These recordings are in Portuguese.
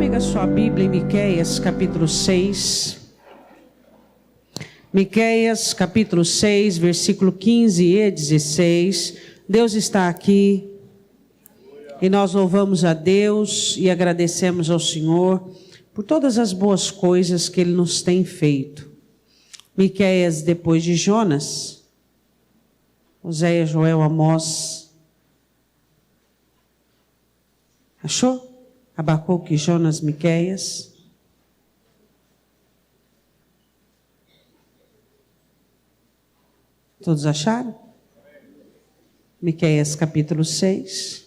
comigo a sua Bíblia em Miqueias, capítulo 6. Miqueias, capítulo 6, versículo 15 e 16. Deus está aqui e nós louvamos a Deus e agradecemos ao Senhor por todas as boas coisas que Ele nos tem feito. Miqueias, depois de Jonas, Oséias, Joel, Amós. Achou? Abacuque, Jonas, Miqueias. Todos acharam? Miqueias capítulo 6,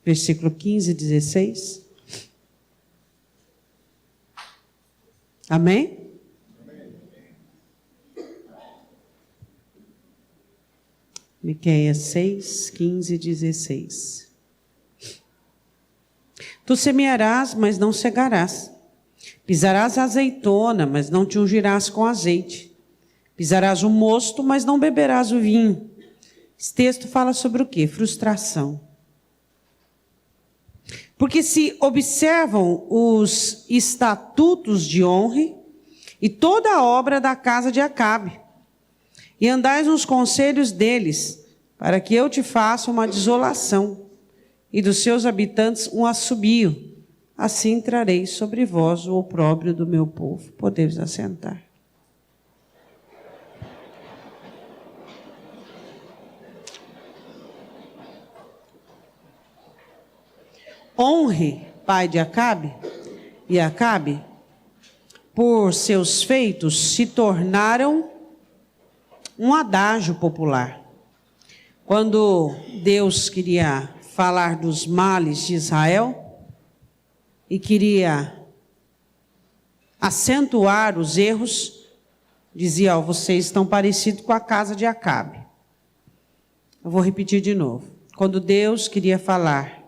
versículo 15 e 16. Amém? Miqueias 6, 15 e 16. Tu semearás, mas não cegarás. Pisarás a azeitona, mas não te ungirás com azeite. Pisarás o mosto, mas não beberás o vinho. Esse texto fala sobre o quê? Frustração. Porque se observam os estatutos de honra e toda a obra da casa de Acabe, e andais nos conselhos deles, para que eu te faça uma desolação, e dos seus habitantes um assobio. Assim trarei sobre vós o opróbrio do meu povo. Podeis assentar. Honre, pai de Acabe, e Acabe, por seus feitos, se tornaram um adágio popular. Quando Deus queria falar dos males de Israel e queria acentuar os erros, dizia: vocês estão parecidos com a casa de Acabe. Eu vou repetir de novo. Quando Deus queria falar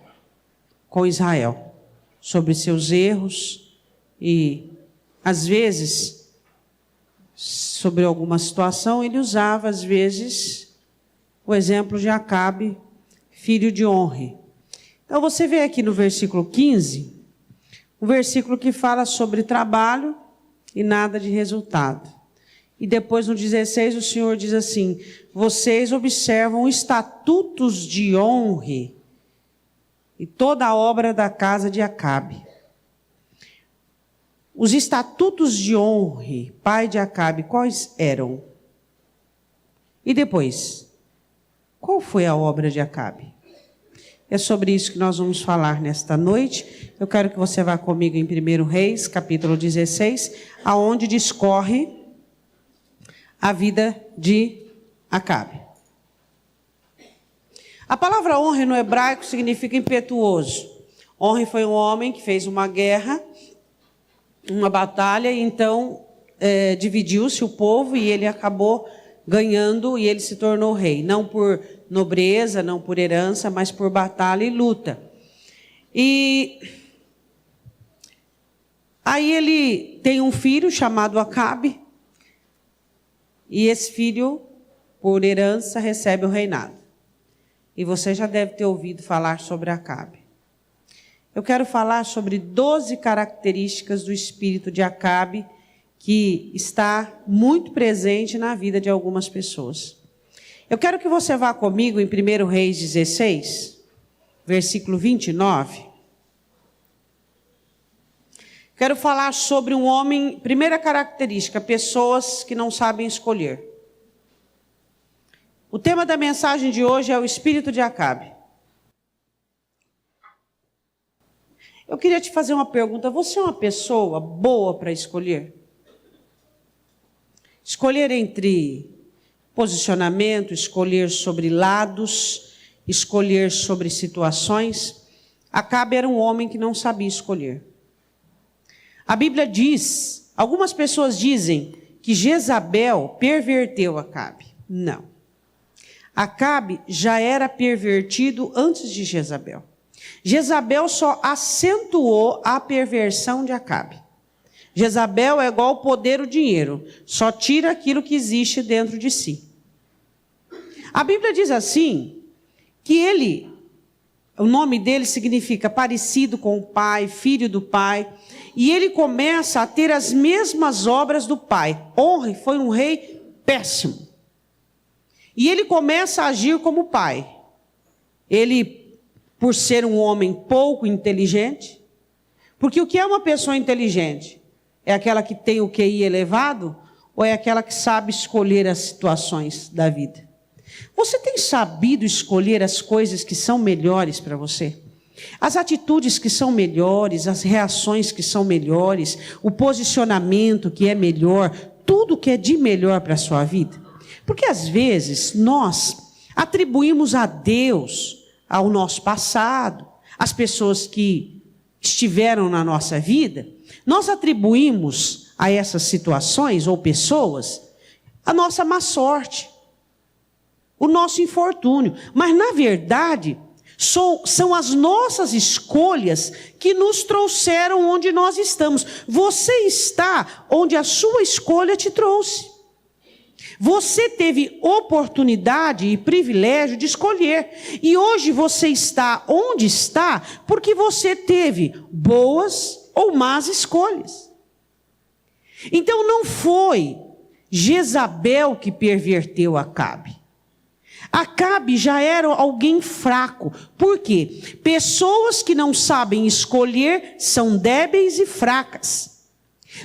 com Israel sobre seus erros e, às vezes, sobre alguma situação, ele usava, às vezes, o exemplo de Acabe, filho de Onre. Então, você vê aqui no versículo 15, um versículo que fala sobre trabalho e nada de resultado. E depois, no 16, o Senhor diz assim: vocês observam estatutos de honra e toda a obra da casa de Acabe. Os estatutos de honra, pai de Acabe, quais eram? E depois, qual foi a obra de Acabe? É sobre isso que nós vamos falar nesta noite. Eu quero que você vá comigo em 1 Reis, capítulo 16, aonde discorre a vida de Acabe. A palavra honra no hebraico significa impetuoso. Honra foi um homem que fez uma guerra, uma batalha, e então dividiu-se o povo e ele acabou ganhando e ele se tornou rei. Não por nobreza, não por herança, mas por batalha e luta. E aí ele tem um filho chamado Acabe, e esse filho, por herança, recebe o reinado. E você já deve ter ouvido falar sobre Acabe. Eu quero falar sobre 12 características do espírito de Acabe que está muito presente na vida de algumas pessoas. Eu quero que você vá comigo em 1 Reis 16, versículo 29. Quero falar sobre um homem, primeira característica, pessoas que não sabem escolher. O tema da mensagem de hoje é o espírito de Acabe. Eu queria te fazer uma pergunta. Você é uma pessoa boa para escolher? Escolher entre posicionamento, escolher sobre lados, escolher sobre situações. Acabe era um homem que não sabia escolher. A Bíblia diz, algumas pessoas dizem que Jezabel perverteu Acabe. Não. Acabe já era pervertido antes de Jezabel. Jezabel só acentuou a perversão de Acabe. Jezabel é igual ao poder, o dinheiro. Só tira aquilo que existe dentro de si. A Bíblia diz assim, que ele o nome dele significa parecido com o pai, filho do pai. E ele começa a ter as mesmas obras do pai. Omri foi um rei péssimo. E ele começa a agir como pai. Ele, por ser um homem pouco inteligente, porque o que é uma pessoa inteligente? É aquela que tem o QI elevado ou é aquela que sabe escolher as situações da vida? Você tem sabido escolher as coisas que são melhores para você? As atitudes que são melhores, as reações que são melhores, o posicionamento que é melhor, tudo que é de melhor para a sua vida? Porque às vezes nós atribuímos a Deus, ao nosso passado, às pessoas que estiveram na nossa vida, nós atribuímos a essas situações ou pessoas a nossa má sorte, o nosso infortúnio. Mas na verdade, são as nossas escolhas que nos trouxeram onde nós estamos. Você está onde a sua escolha te trouxe. Você teve oportunidade e privilégio de escolher. E hoje você está onde está porque você teve boas ou más escolhas. Então não foi Jezabel que perverteu Acabe. Acabe já era alguém fraco. Por quê? Pessoas que não sabem escolher são débeis e fracas.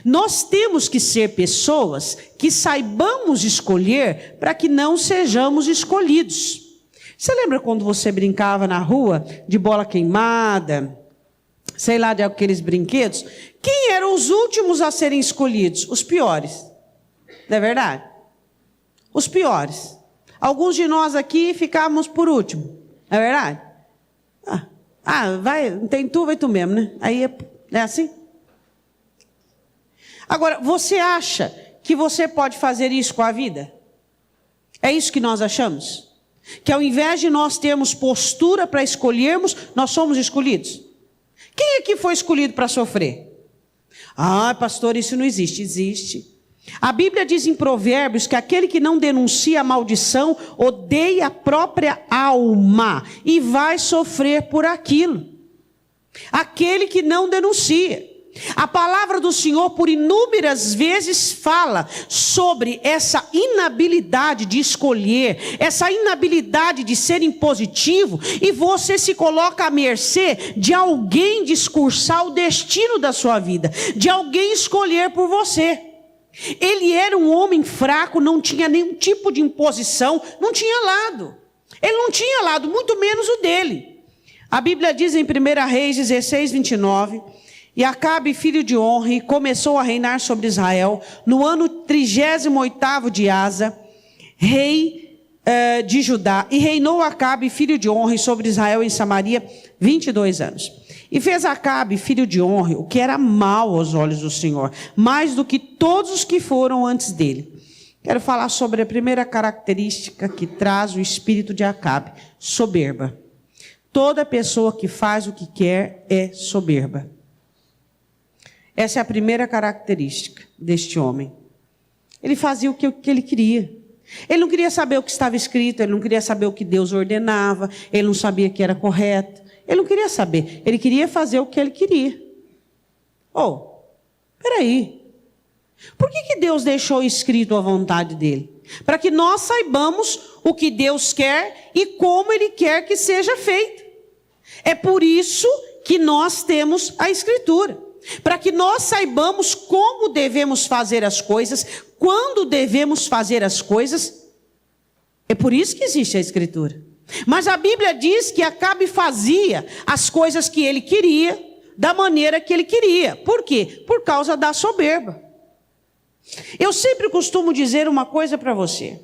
Nós temos que ser pessoas que saibamos escolher para que não sejamos escolhidos. Você lembra quando você brincava na rua de bola queimada, sei lá, de aqueles brinquedos? Quem eram os últimos a serem escolhidos? Os piores. Não é verdade? Os piores. Alguns de nós aqui ficávamos por último. Não é verdade? Vai, não tem tu, vai tu mesmo, né? Aí é assim? Agora, você acha que você pode fazer isso com a vida? É isso que nós achamos? Que ao invés de nós termos postura para escolhermos, nós somos escolhidos? Quem aqui foi escolhido para sofrer? Pastor, isso não existe. Existe. A Bíblia diz em Provérbios que aquele que não denuncia a maldição odeia a própria alma e vai sofrer por aquilo. Aquele que não denuncia. A palavra do Senhor por inúmeras vezes fala sobre essa inabilidade de escolher, essa inabilidade de ser impositivo, e você se coloca à mercê de alguém discursar o destino da sua vida, de alguém escolher por você. Ele era um homem fraco, não tinha nenhum tipo de imposição, não tinha lado. Ele não tinha lado, muito menos o dele. A Bíblia diz em 1 Reis 16, 29... E Acabe, filho de Omri, começou a reinar sobre Israel no ano 38º de Asa, rei de Judá. E reinou Acabe, filho de Omri, sobre Israel em Samaria 22 anos. E fez Acabe, filho de Omri, o que era mal aos olhos do Senhor, mais do que todos os que foram antes dele. Quero falar sobre a primeira característica que traz o espírito de Acabe: soberba. Toda pessoa que faz o que quer é soberba. Essa é a primeira característica deste homem. Ele fazia o que ele queria. Ele não queria saber o que estava escrito, ele não queria saber o que Deus ordenava, ele não sabia que era correto. Ele não queria saber, ele queria fazer o que ele queria. Peraí. Por que Deus deixou escrito a vontade dele? Para que nós saibamos o que Deus quer e como ele quer que seja feito. É por isso que nós temos a Escritura. Para que nós saibamos como devemos fazer as coisas, quando devemos fazer as coisas. É por isso que existe a Escritura. Mas a Bíblia diz que Acabe fazia as coisas que ele queria, da maneira que ele queria. Por quê? Por causa da soberba. Eu sempre costumo dizer uma coisa para você.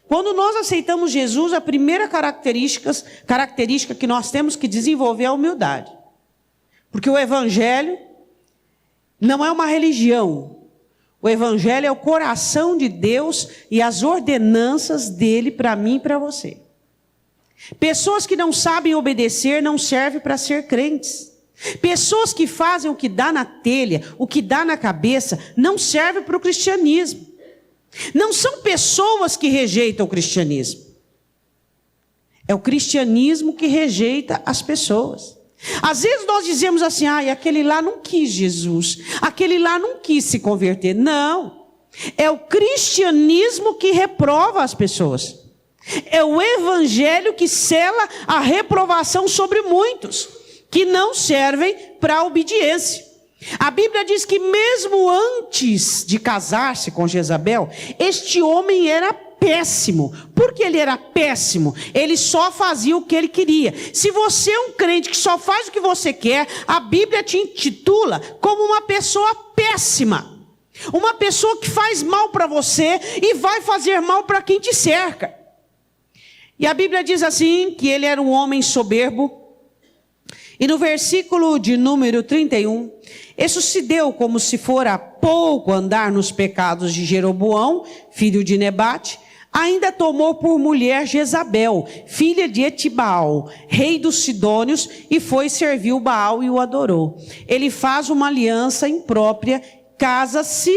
Quando nós aceitamos Jesus, a primeira característica que nós temos que desenvolver é a humildade. Porque o Evangelho não é uma religião. O Evangelho é o coração de Deus e as ordenanças dele para mim e para você. Pessoas que não sabem obedecer não servem para ser crentes. Pessoas que fazem o que dá na telha, o que dá na cabeça, não servem para o cristianismo. Não são pessoas que rejeitam o cristianismo. É o cristianismo que rejeita as pessoas. Às vezes nós dizemos assim, aquele lá não quis Jesus, aquele lá não quis se converter. Não, é o cristianismo que reprova as pessoas. É o evangelho que sela a reprovação sobre muitos, que não servem para a obediência. A Bíblia diz que mesmo antes de casar-se com Jezabel, este homem era péssimo. Por que ele era péssimo? Ele só fazia o que ele queria. Se você é um crente que só faz o que você quer, a Bíblia te intitula como uma pessoa péssima. Uma pessoa que faz mal para você e vai fazer mal para quem te cerca. E a Bíblia diz assim, que ele era um homem soberbo. E no versículo de número 31, isso se deu como se fora pouco andar nos pecados de Jeroboão, filho de Nebate, ainda tomou por mulher Jezabel, filha de Etibaal, rei dos Sidônios, e foi servir o Baal e o adorou. Ele faz uma aliança imprópria, casa-se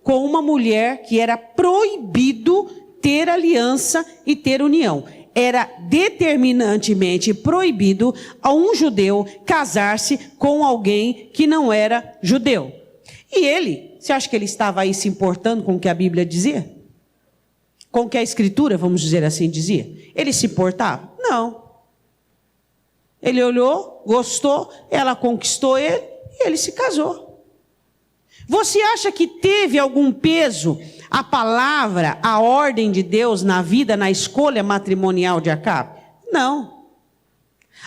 com uma mulher que era proibido ter aliança e ter união. Era determinantemente proibido a um judeu casar-se com alguém que não era judeu. E ele, você acha que ele estava aí se importando com o que a Bíblia dizia? Com o que a Escritura, vamos dizer assim, dizia? Ele se importava? Não. Ele olhou, gostou, ela conquistou ele e ele se casou. Você acha que teve algum peso a palavra, a ordem de Deus na vida, na escolha matrimonial de Acabe? Não.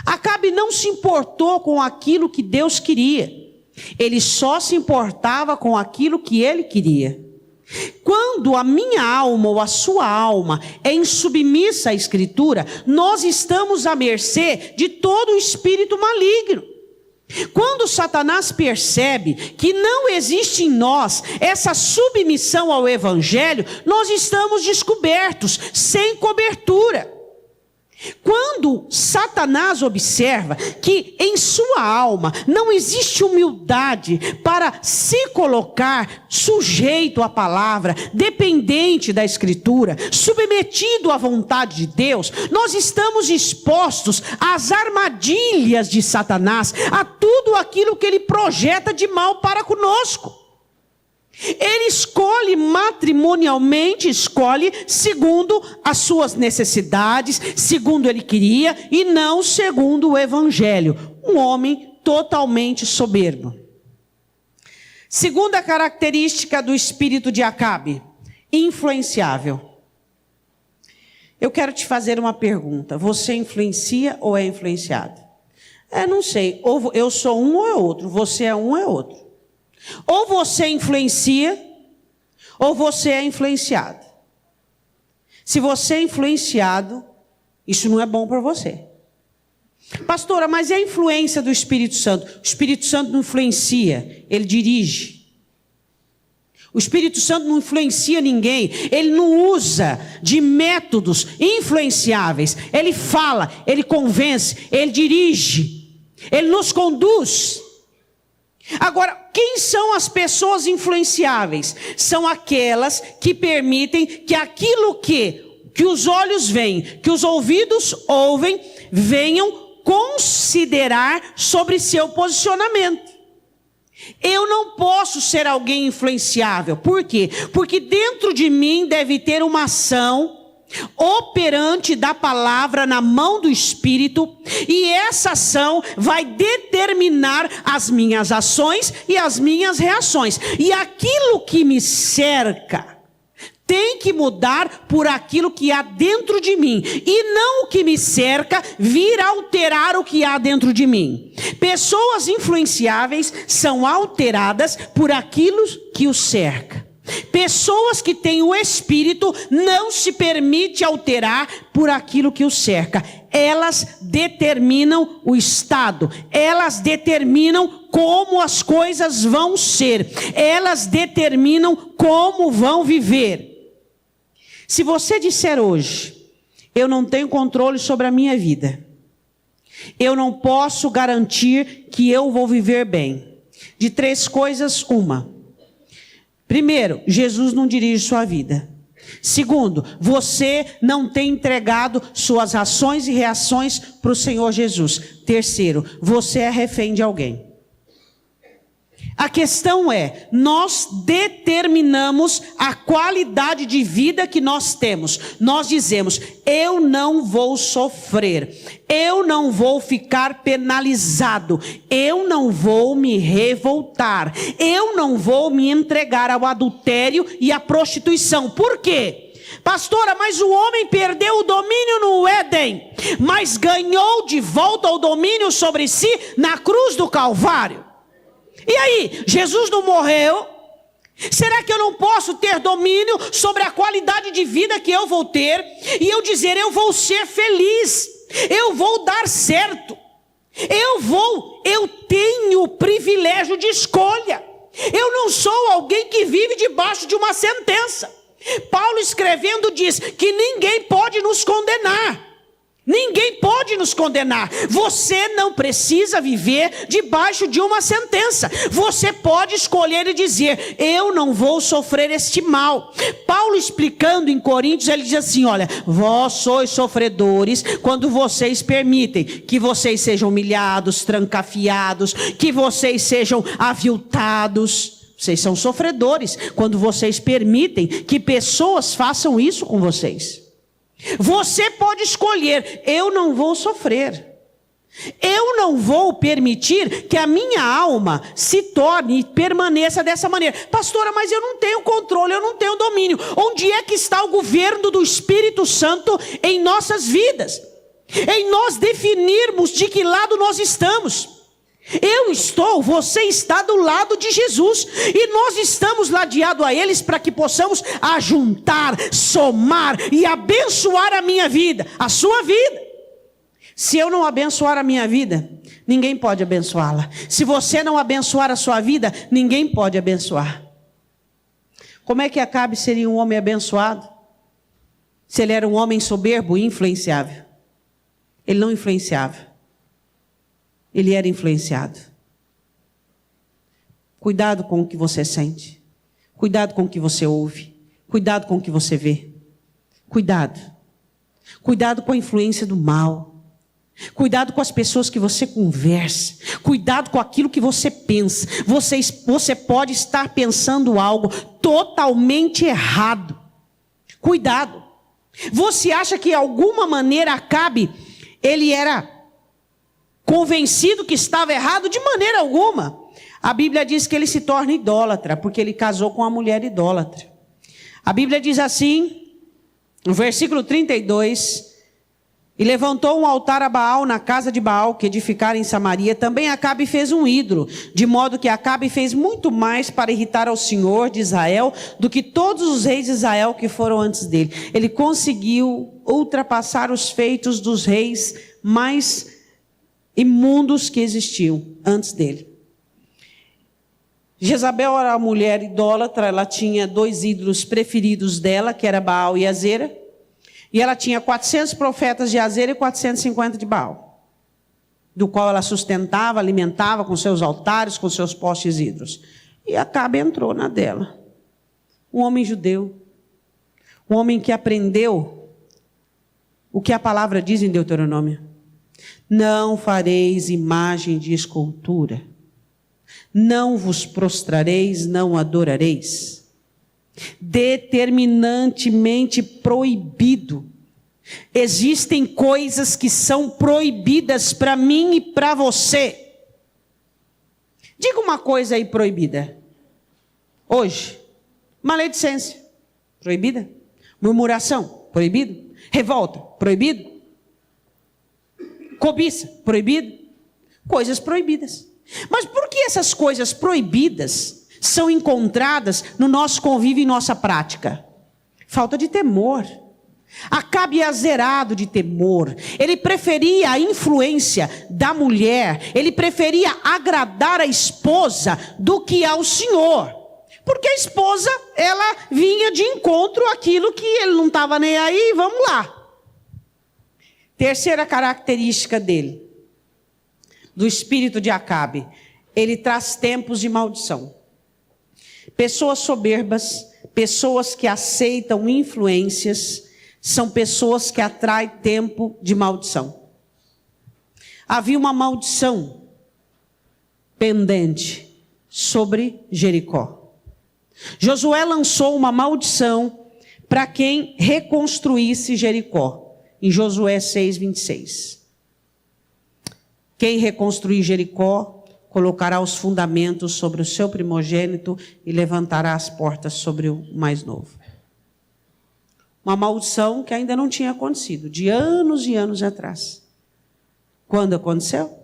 Acabe não se importou com aquilo que Deus queria. Ele só se importava com aquilo que ele queria. Quando a minha alma ou a sua alma é insubmissa à Escritura, nós estamos à mercê de todo o espírito maligno. Quando Satanás percebe que não existe em nós essa submissão ao Evangelho, nós estamos descobertos, sem cobertura. Quando Satanás observa que em sua alma não existe humildade para se colocar sujeito à palavra, dependente da Escritura, submetido à vontade de Deus, nós estamos expostos às armadilhas de Satanás, a tudo aquilo que ele projeta de mal para conosco. Ele escolhe matrimonialmente, escolhe segundo as suas necessidades, segundo ele queria, e não segundo o Evangelho. Um homem totalmente soberbo. Segunda característica do espírito de Acabe: influenciável. Eu quero te fazer uma pergunta: você influencia ou é influenciado? Não sei, ou eu sou um ou é outro, você é um ou é outro. Ou você influencia, ou você é influenciado. Se você é influenciado, isso não é bom para você. Pastora, mas é a influência do Espírito Santo? O Espírito Santo não influencia, ele dirige. O Espírito Santo não influencia ninguém, ele não usa de métodos influenciáveis. Ele fala, ele convence, ele dirige, ele nos conduz. Agora, quem são as pessoas influenciáveis? São aquelas que permitem que aquilo que os olhos veem, que os ouvidos ouvem, venham considerar sobre seu posicionamento. Eu não posso ser alguém influenciável. Por quê? Porque dentro de mim deve ter uma ação operante da palavra na mão do Espírito, e essa ação vai determinar as minhas ações e as minhas reações. E aquilo que me cerca tem que mudar por aquilo que há dentro de mim, e não o que me cerca vir alterar o que há dentro de mim. Pessoas influenciáveis são alteradas por aquilo que os cerca. Pessoas que têm o Espírito não se permite alterar por aquilo que os cerca. Elas determinam o estado, elas determinam como as coisas vão ser, elas determinam como vão viver. Se você disser hoje, eu não tenho controle sobre a minha vida, eu não posso garantir que eu vou viver bem, de três coisas, uma: primeiro, Jesus não dirige sua vida. Segundo, você não tem entregado suas ações e reações para o Senhor Jesus. Terceiro, você é refém de alguém. A questão é, nós determinamos a qualidade de vida que nós temos. Nós dizemos, eu não vou sofrer, eu não vou ficar penalizado, eu não vou me revoltar, eu não vou me entregar ao adultério e à prostituição. Por quê? Pastora, mas o homem perdeu o domínio no Éden, mas ganhou de volta o domínio sobre si na cruz do Calvário. E aí, Jesus não morreu? Será que eu não posso ter domínio sobre a qualidade de vida que eu vou ter? E eu dizer, eu vou ser feliz, eu vou dar certo, eu tenho o privilégio de escolha. Eu não sou alguém que vive debaixo de uma sentença. Paulo escrevendo diz que ninguém pode nos condenar. Ninguém pode nos condenar. Você não precisa viver debaixo de uma sentença. Você pode escolher e dizer, eu não vou sofrer este mal. Paulo explicando em Coríntios, ele diz assim, olha, vós sois sofredores quando vocês permitem que vocês sejam humilhados, trancafiados, que vocês sejam aviltados. Vocês são sofredores quando vocês permitem que pessoas façam isso com vocês. Você pode escolher, eu não vou sofrer. Eu não vou permitir que a minha alma se torne e permaneça dessa maneira. Pastora, mas eu não tenho controle, eu não tenho domínio. Onde é que está o governo do Espírito Santo em nossas vidas? Em nós definirmos de que lado nós estamos. Eu estou, você está do lado de Jesus. E nós estamos ladeados a eles para que possamos ajuntar, somar e abençoar a minha vida, a sua vida. Se eu não abençoar a minha vida, ninguém pode abençoá-la. Se você não abençoar a sua vida, ninguém pode abençoar. Como é que Acabe seria um homem abençoado? Se ele era um homem soberbo e influenciável. Ele não influenciava. Ele era influenciado. Cuidado com o que você sente. Cuidado com o que você ouve. Cuidado com o que você vê. Cuidado. Cuidado com a influência do mal. Cuidado com as pessoas que você conversa. Cuidado com aquilo que você pensa. Você pode estar pensando algo totalmente errado. Cuidado. Você acha que de alguma maneira Acabe, ele era convencido que estava errado? De maneira alguma. A Bíblia diz que ele se torna idólatra, porque ele casou com uma mulher idólatra. A Bíblia diz assim, no versículo 32, e levantou um altar a Baal na casa de Baal, que edificara em Samaria. Também Acabe fez um ídolo, de modo que Acabe fez muito mais para irritar ao Senhor de Israel, do que todos os reis de Israel que foram antes dele. Ele conseguiu ultrapassar os feitos dos reis mais imundos que existiam antes dele. Jezabel era uma mulher idólatra, ela tinha 2 ídolos preferidos dela, que era Baal e Azera, e ela tinha 400 profetas de Azera e 450 de Baal, do qual ela sustentava, alimentava com seus altares, com seus postes ídolos. E Acabe entrou na dela. Um homem judeu, um homem que aprendeu o que a palavra diz em Deuteronômio. Não fareis imagem de escultura. Não vos prostrareis, não adorareis. Determinantemente proibido. Existem coisas que são proibidas para mim e para você. Diga uma coisa aí proibida. Hoje, maledicência, proibida. Murmuração, proibido. Revolta, proibido. Cobiça, proibido. Coisas proibidas. Mas por que essas coisas proibidas são encontradas no nosso convívio e nossa prática? Falta de temor. Acabe azerado de temor. Ele preferia a influência da mulher. Ele preferia agradar a esposa do que ao Senhor. Porque a esposa, ela vinha de encontro àquilo que ele não estava nem aí. Vamos lá. Terceira característica dele, do espírito de Acabe, ele traz tempos de maldição. Pessoas soberbas, pessoas que aceitam influências, são pessoas que atraem tempo de maldição. Havia uma maldição pendente sobre Jericó. Josué lançou uma maldição para quem reconstruísse Jericó, em Josué 6:26. Quem reconstruir Jericó colocará os fundamentos sobre o seu primogênito e levantará as portas sobre o mais novo. Uma maldição que ainda não tinha acontecido, de anos e anos atrás. Quando aconteceu?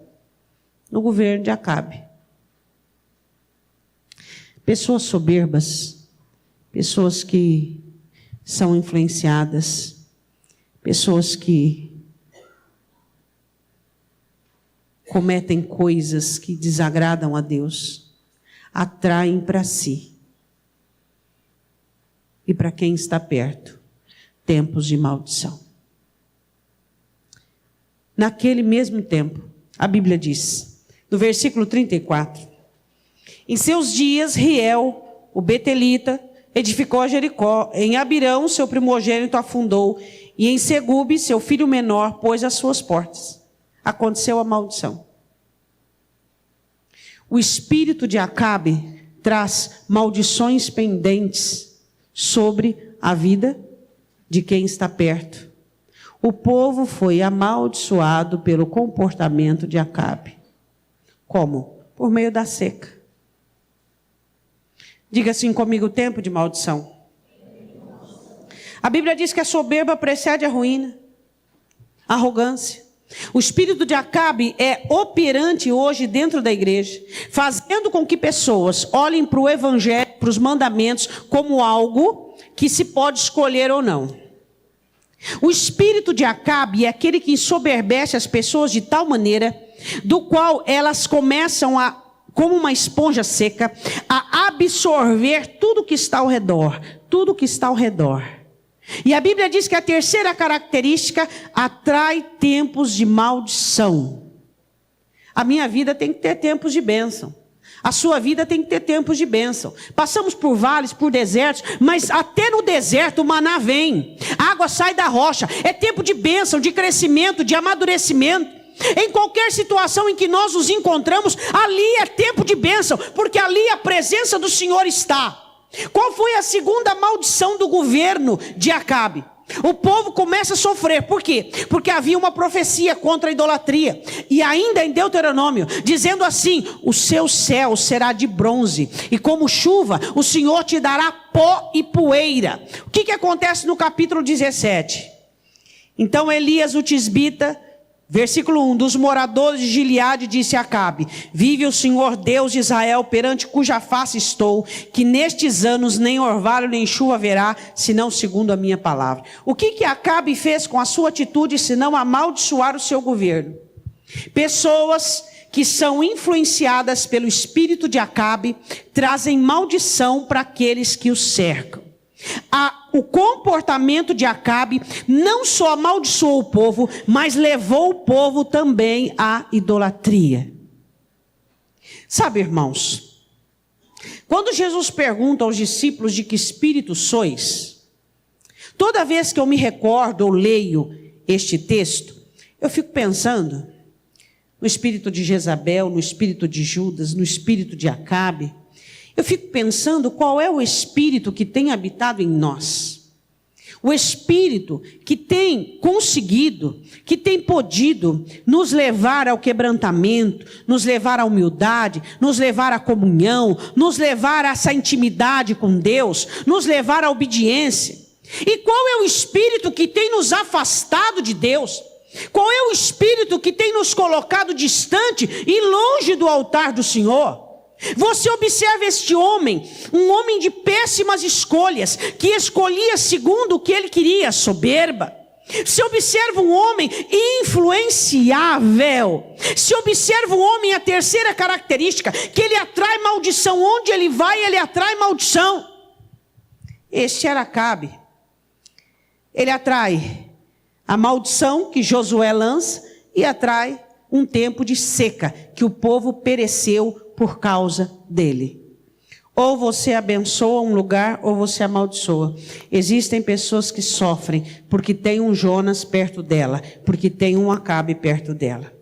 No governo de Acabe. Pessoas soberbas, pessoas que são influenciadas, pessoas que cometem coisas que desagradam a Deus, atraem para si e para quem está perto tempos de maldição. Naquele mesmo tempo, a Bíblia diz, no versículo 34, em seus dias, Riel, o betelita, edificou a Jericó, em Abirão, seu primogênito afundou, e em Segube, seu filho menor, pôs as suas portas. Aconteceu a maldição. O espírito de Acabe traz maldições pendentes sobre a vida de quem está perto. O povo foi amaldiçoado pelo comportamento de Acabe. Como? Por meio da seca. Diga assim comigo, tempo de maldição. A Bíblia diz que a soberba precede a ruína, a arrogância. O espírito de Acabe é operante hoje dentro da igreja, fazendo com que pessoas olhem para o evangelho, para os mandamentos, como algo que se pode escolher ou não. O espírito de Acabe é aquele que ensoberbece as pessoas de tal maneira, do qual elas começam a, como uma esponja seca, a absorver tudo que está ao redor, tudo que está ao redor. E a Bíblia diz que a terceira característica atrai tempos de maldição. A minha vida tem que ter tempos de bênção. A sua vida tem que ter tempos de bênção. Passamos por vales, por desertos, mas até no deserto o maná vem. A água sai da rocha. É tempo de bênção, de crescimento, de amadurecimento. Em qualquer situação em que nós nos encontramos, ali é tempo de bênção, porque ali a presença do Senhor está. Qual foi a segunda maldição do governo de Acabe? O povo começa a sofrer, por quê? Porque havia uma profecia contra a idolatria, e ainda em Deuteronômio, dizendo assim, o seu céu será de bronze, e como chuva, o Senhor te dará pó e poeira. O que acontece no capítulo 17? Então Elias o tisbita, versículo 1, dos moradores de Gileade disse a Acabe, vive o Senhor Deus de Israel, perante cuja face estou, que nestes anos nem orvalho nem chuva haverá, senão segundo a minha palavra. O que Acabe fez com a sua atitude, senão amaldiçoar o seu governo? Pessoas que são influenciadas pelo espírito de Acabe, trazem maldição para aqueles que o cercam. O comportamento de Acabe não só amaldiçoou o povo, mas levou o povo também à idolatria. Sabe, irmãos, quando Jesus pergunta aos discípulos de que espírito sois, toda vez que eu me recordo ou leio este texto, eu fico pensando no espírito de Jezabel, no espírito de Judas, no espírito de Acabe. Eu fico pensando qual é o espírito que tem habitado em nós. O espírito que tem conseguido, que tem podido nos levar ao quebrantamento, nos levar à humildade, nos levar à comunhão, nos levar a essa intimidade com Deus, nos levar à obediência. E qual é o espírito que tem nos afastado de Deus? Qual é o espírito que tem nos colocado distante e longe do altar do Senhor? Você observa este homem, um homem de péssimas escolhas, que escolhia segundo o que ele queria, soberba. Se observa um homem influenciável. Se observa um homem, a terceira característica, que ele atrai maldição. Onde ele vai, ele atrai maldição. Este era Acabe. Ele atrai a maldição que Josué lança e atrai um tempo de seca, que o povo pereceu por causa dele. Ou você abençoa um lugar, ou você amaldiçoa. Existem pessoas que sofrem porque tem um Jonas perto dela, porque tem um Acabe perto dela.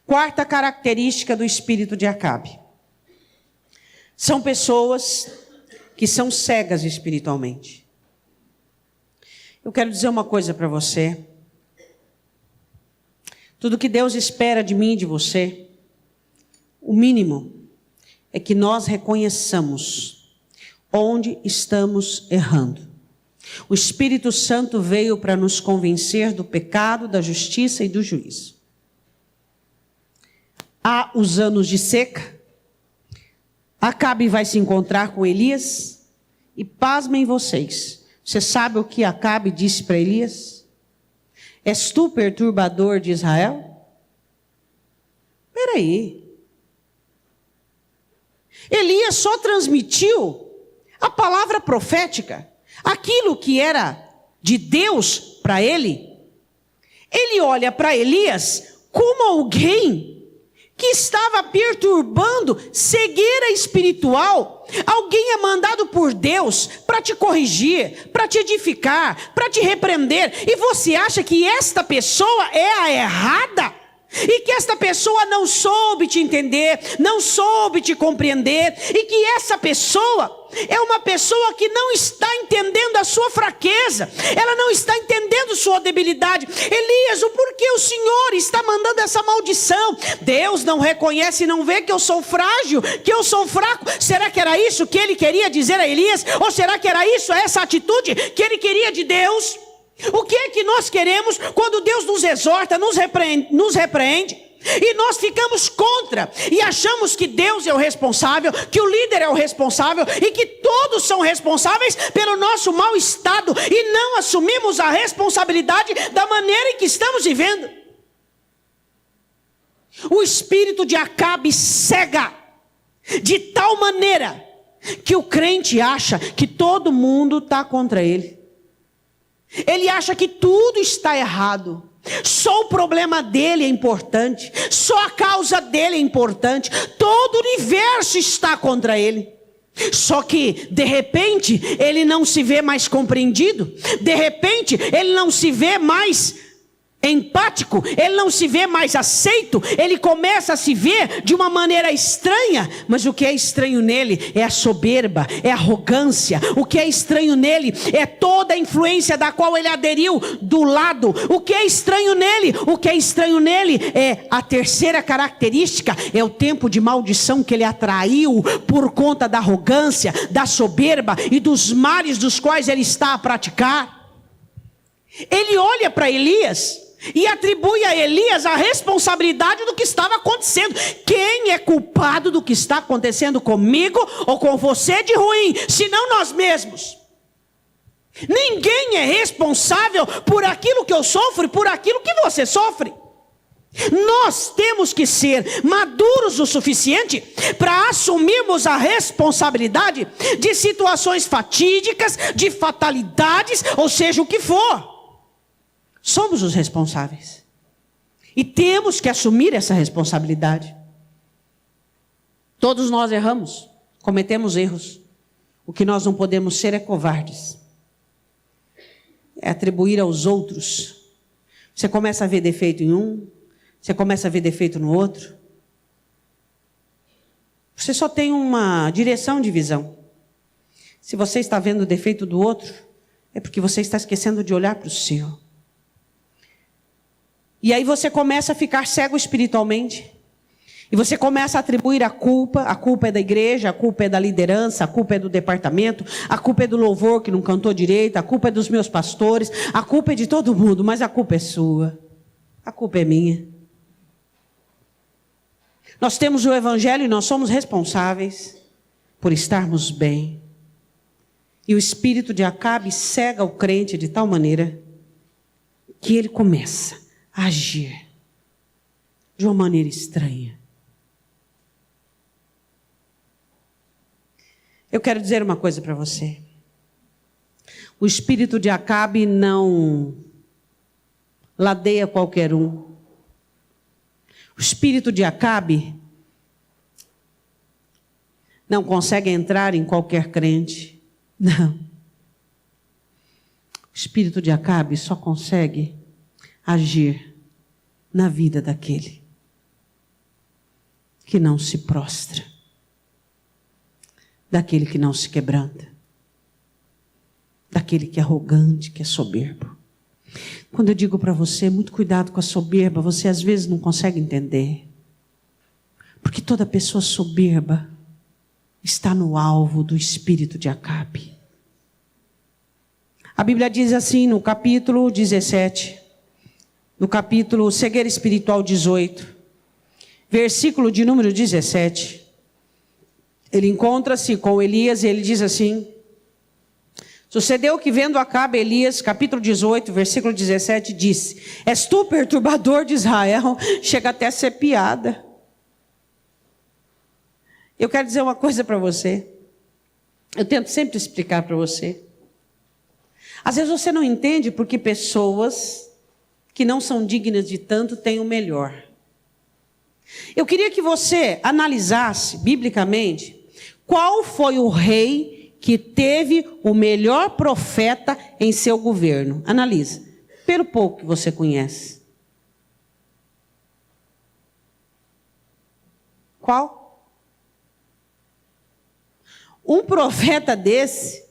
Quarta característica do espírito de Acabe. São pessoas que são cegas espiritualmente. Eu quero dizer uma coisa para você. Tudo que Deus espera de mim e de você, o mínimo é que nós reconheçamos onde estamos errando. O Espírito Santo veio para nos convencer do pecado, da justiça e do juízo. Há os anos de seca. Acabe vai se encontrar com Elias. E pasmem vocês. Você sabe o que Acabe disse para Elias? És tu perturbador de Israel? Espera aí. Elias só transmitiu a palavra profética, aquilo que era de Deus para ele. Ele olha para Elias como alguém que estava perturbando, cegueira espiritual. Alguém é mandado por Deus para te corrigir, para te edificar, para te repreender. E você acha que esta pessoa é a errada? E que esta pessoa não soube te entender, não soube te compreender, e que essa pessoa é uma pessoa que não está entendendo a sua fraqueza, ela não está entendendo sua debilidade. Elias, o porquê o Senhor está mandando essa maldição? Deus não reconhece e não vê que eu sou frágil, que eu sou fraco? Será que era isso que ele queria dizer a Elias? Ou será que era isso, essa atitude que ele queria de Deus? O que é que nós queremos quando Deus nos exorta, nos repreende, e nós ficamos contra, e achamos que Deus é o responsável, que o líder é o responsável, e que todos são responsáveis pelo nosso mau estado, e não assumimos a responsabilidade da maneira em que estamos vivendo? O espírito de Acabe cega, de tal maneira, que o crente acha que todo mundo está contra ele. Ele acha que tudo está errado. Só o problema dele é importante. Só a causa dele é importante. Todo o universo está contra ele. Só que, de repente, ele não se vê mais compreendido. De repente, ele não se vê mais empático, ele não se vê mais aceito, ele começa a se ver de uma maneira estranha. Mas o que é estranho nele é a soberba, é a arrogância. O que é estranho nele é toda a influência da qual ele aderiu do lado. O que é estranho nele? O que é estranho nele é a terceira característica, é o tempo de maldição que ele atraiu por conta da arrogância, da soberba e dos males dos quais ele está a praticar. Ele olha para Elias e atribui a Elias a responsabilidade do que estava acontecendo. Quem é culpado do que está acontecendo comigo ou com você de ruim, senão nós mesmos? Ninguém é responsável por aquilo que eu sofro e por aquilo que você sofre. Nós temos que ser maduros o suficiente para assumirmos a responsabilidade de situações fatídicas, de fatalidades, ou seja, o que for. Somos os responsáveis. E temos que assumir essa responsabilidade. Todos nós erramos, cometemos erros. O que nós não podemos ser é covardes. É atribuir aos outros. Você começa a ver defeito em um, você começa a ver defeito no outro. Você só tem uma direção de visão. Se você está vendo o defeito do outro, é porque você está esquecendo de olhar para o seu. E aí você começa a ficar cego espiritualmente. E você começa a atribuir a culpa é da igreja, a culpa é da liderança, a culpa é do departamento, a culpa é do louvor que não cantou direito, a culpa é dos meus pastores, a culpa é de todo mundo, mas a culpa é sua, a culpa é minha. Nós temos o evangelho e nós somos responsáveis por estarmos bem. E o espírito de Acabe cega o crente de tal maneira que ele começa a agir de uma maneira estranha. Eu quero dizer uma coisa para você. O espírito de Acabe não ladeia qualquer um. O espírito de Acabe não consegue entrar em qualquer crente. Não. O espírito de Acabe só consegue agir na vida daquele que não se prostra, daquele que não se quebranta, daquele que é arrogante, que é soberbo. Quando eu digo para você, muito cuidado com a soberba, você às vezes não consegue entender. Porque toda pessoa soberba está no alvo do espírito de Acabe. A Bíblia diz assim no capítulo 17, no capítulo Cegueira Espiritual 18, versículo de número 17. Ele encontra-se com Elias e ele diz assim: sucedeu que vendo Acabe, Elias, capítulo 18, versículo 17, disse: és tu perturbador de Israel? Chega até a ser piada. Eu quero dizer uma coisa para você. Eu tento sempre explicar para você. Às vezes você não entende porque pessoas que não são dignas de tanto têm o melhor. Eu queria que você analisasse, biblicamente, qual foi o rei que teve o melhor profeta em seu governo. Analisa, pelo pouco que você conhece. Qual? Um profeta desse,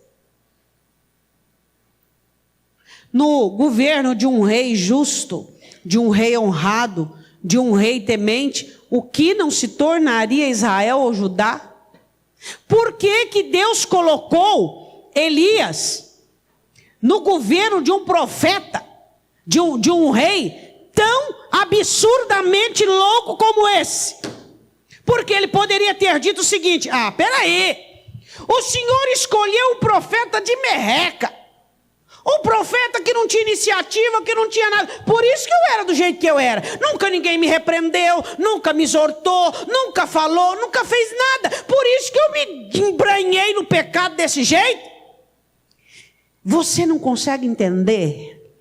no governo de um rei justo, de um rei honrado, de um rei temente, o que não se tornaria Israel ou Judá? Por que que Deus colocou Elias no governo de um profeta, de um rei tão absurdamente louco como esse? Porque ele poderia ter dito o seguinte: peraí, o Senhor escolheu o profeta de merreca, um profeta que não tinha iniciativa, que não tinha nada. Por isso que eu era do jeito que eu era. Nunca ninguém me repreendeu, nunca me exortou, nunca falou, nunca fez nada. Por isso que eu me embranhei no pecado desse jeito. Você não consegue entender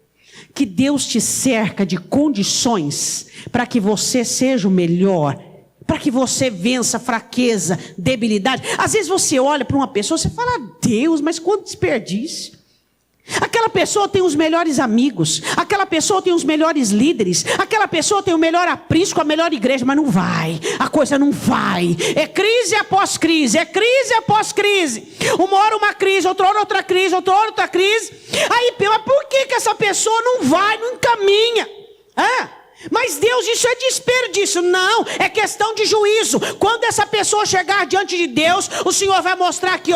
que Deus te cerca de condições para que você seja o melhor, para que você vença fraqueza, debilidade. Às vezes você olha para uma pessoa e você fala: Deus, mas quanto desperdício. Aquela pessoa tem os melhores amigos, aquela pessoa tem os melhores líderes, aquela pessoa tem o melhor aprisco, a melhor igreja, mas não vai, a coisa não vai. É crise após crise, é crise após crise. Uma hora uma crise, outra hora outra crise, outra hora outra crise. Aí, mas por que essa pessoa não vai, não caminha? Mas Deus, isso é desperdício. Não, é questão de juízo. Quando essa pessoa chegar diante de Deus, o Senhor vai mostrar aqui,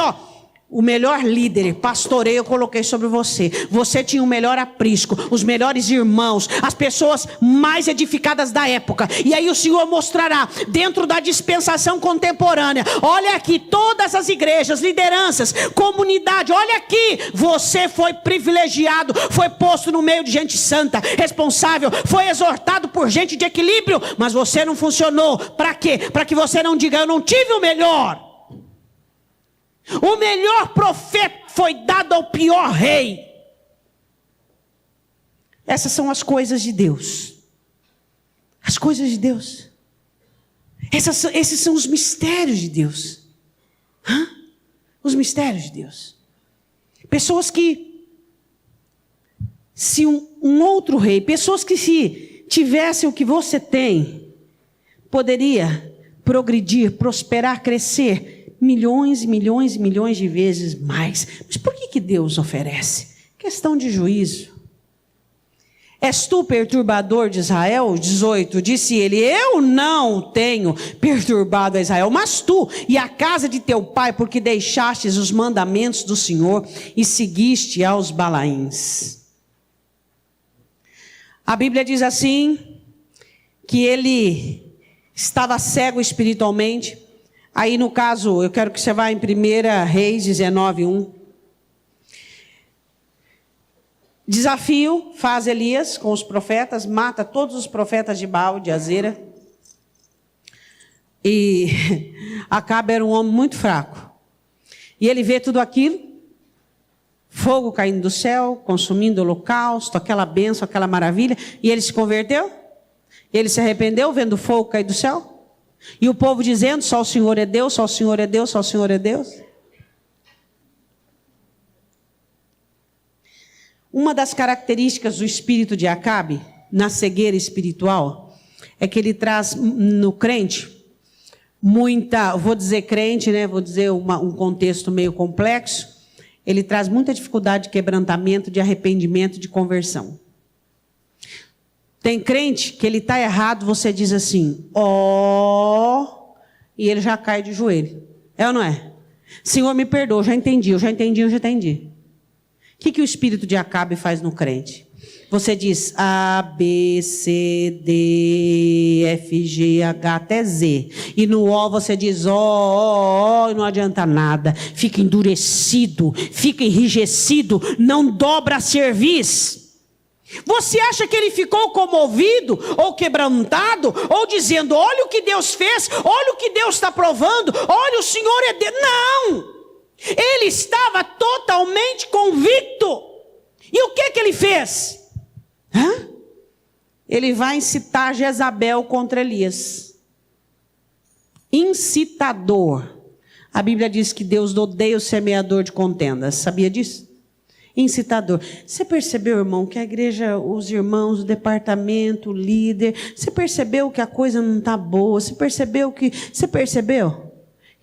o melhor líder, pastoreio, eu coloquei sobre você. Você tinha o melhor aprisco, os melhores irmãos, as pessoas mais edificadas da época. E aí o Senhor mostrará, dentro da dispensação contemporânea: olha aqui, todas as igrejas, lideranças, comunidade, olha aqui, você foi privilegiado, foi posto no meio de gente santa, responsável, foi exortado por gente de equilíbrio, mas você não funcionou. Para quê? Para que você não diga: eu não tive o melhor. O melhor profeta foi dado ao pior rei. Essas são as coisas de Deus. As coisas de Deus. Esses são os mistérios de Deus. Os mistérios de Deus. Pessoas que, se um outro rei, pessoas que se tivessem o que você tem, poderia progredir, prosperar, crescer milhões e milhões e milhões de vezes mais. Mas por que Deus oferece? Questão de juízo. És tu perturbador de Israel? 18, disse ele: eu não tenho perturbado a Israel, mas tu e a casa de teu pai, porque deixastes os mandamentos do Senhor e seguiste aos Balaíns. A Bíblia diz assim, que ele estava cego espiritualmente. Aí no caso, eu quero que você vá em 1 Reis 19:1. Desafio faz Elias com os profetas, mata todos os profetas de Baal, de Azera. E Acabe era um homem muito fraco. E ele vê tudo aquilo, fogo caindo do céu, consumindo o holocausto, aquela bênção, aquela maravilha. E ele se converteu? Ele se arrependeu vendo o fogo cair do céu? E o povo dizendo, só o Senhor é Deus, só o Senhor é Deus, só o Senhor é Deus. Uma das características do espírito de Acabe, na cegueira espiritual, é que ele traz no crente muita, vou dizer crente, né? Vou dizer um contexto meio complexo. Ele traz muita dificuldade de quebrantamento, de arrependimento, de conversão. Tem crente que ele está errado, você diz assim, ó, e ele já cai de joelho. É ou não é? Senhor, me perdoa, eu já entendi. O que o espírito de Acabe faz no crente? Você diz A, B, C, D, F, G, H, até Z. E no O você diz ó, e não adianta nada. Fica endurecido, fica enrijecido, não dobra a cerviz. Você acha que ele ficou comovido, ou quebrantado, ou dizendo, olha o que Deus fez, olha o que Deus está provando, olha o Senhor é Deus. Não! Ele estava totalmente convicto. E o que ele fez? Ele vai incitar Jezabel contra Elias. Incitador. A Bíblia diz que Deus odeia o semeador de contendas. Sabia disso? Incitador. Você percebeu, irmão, que a igreja, os irmãos, o departamento, o líder, você percebeu que a coisa não está boa? Você percebeu? Quem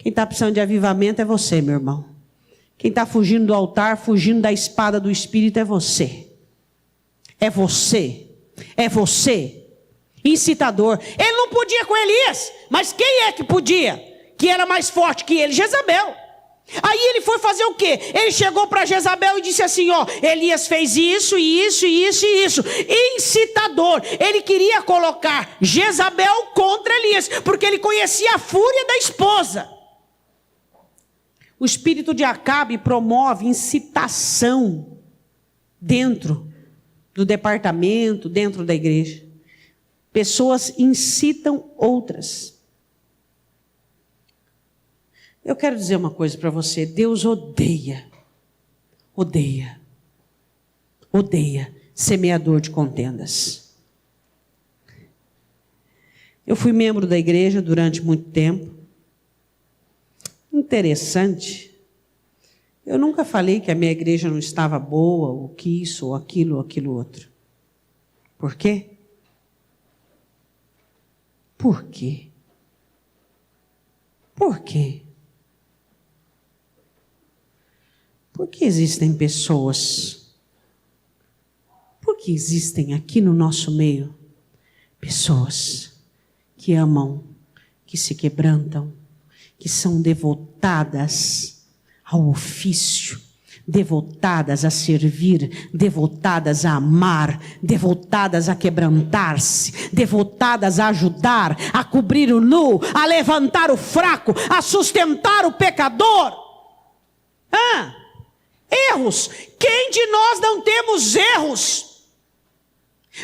está precisando de avivamento é você, meu irmão. Quem está fugindo do altar, fugindo da espada do Espírito é você. É você. É você. Incitador. Ele não podia com Elias, mas quem é que podia? Que era mais forte que ele? Jezabel. Aí ele foi fazer o quê? Ele chegou para Jezabel e disse assim, ó, Elias fez isso, isso, isso e isso. Incitador. Ele queria colocar Jezabel contra Elias, porque ele conhecia a fúria da esposa. O espírito de Acabe promove incitação dentro do departamento, dentro da igreja. Pessoas incitam outras. Eu quero dizer uma coisa para você. Deus odeia semeador de contendas. Eu fui membro da igreja durante muito tempo. Interessante. Eu nunca falei que a minha igreja não estava boa, ou que isso, ou aquilo outro. Por quê? Por quê? Por quê? Porque existem pessoas, porque existem aqui no nosso meio pessoas que amam, que se quebrantam, que são devotadas ao ofício, devotadas a servir, devotadas a amar, devotadas a quebrantar-se, devotadas a ajudar, a cobrir o nu, a levantar o fraco, a sustentar o pecador. Erros. Quem de nós não temos erros?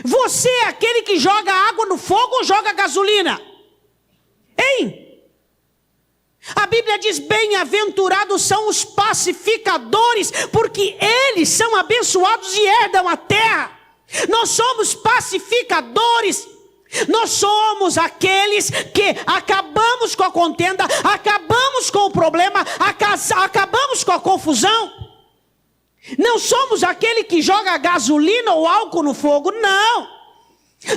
Você é aquele que joga água no fogo ou joga gasolina? Hein? A Bíblia diz, bem-aventurados são os pacificadores, porque eles são abençoados e herdam a terra. Nós somos pacificadores. Nós somos aqueles que acabamos com a contenda, acabamos com o problema, acabamos com a confusão. Não somos aquele que joga gasolina ou álcool no fogo, não.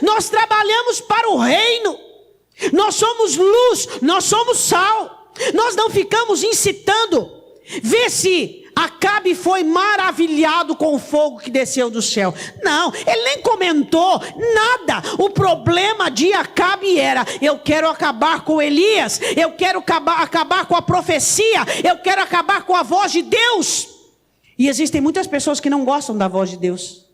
Nós trabalhamos para o reino. Nós somos luz, nós somos sal. Nós não ficamos incitando. Vê se Acabe foi maravilhado com o fogo que desceu do céu. Não, ele nem comentou nada. O problema de Acabe era, eu quero acabar com Elias, eu quero acabar com a profecia, eu quero acabar com a voz de Deus. E existem muitas pessoas que não gostam da voz de Deus.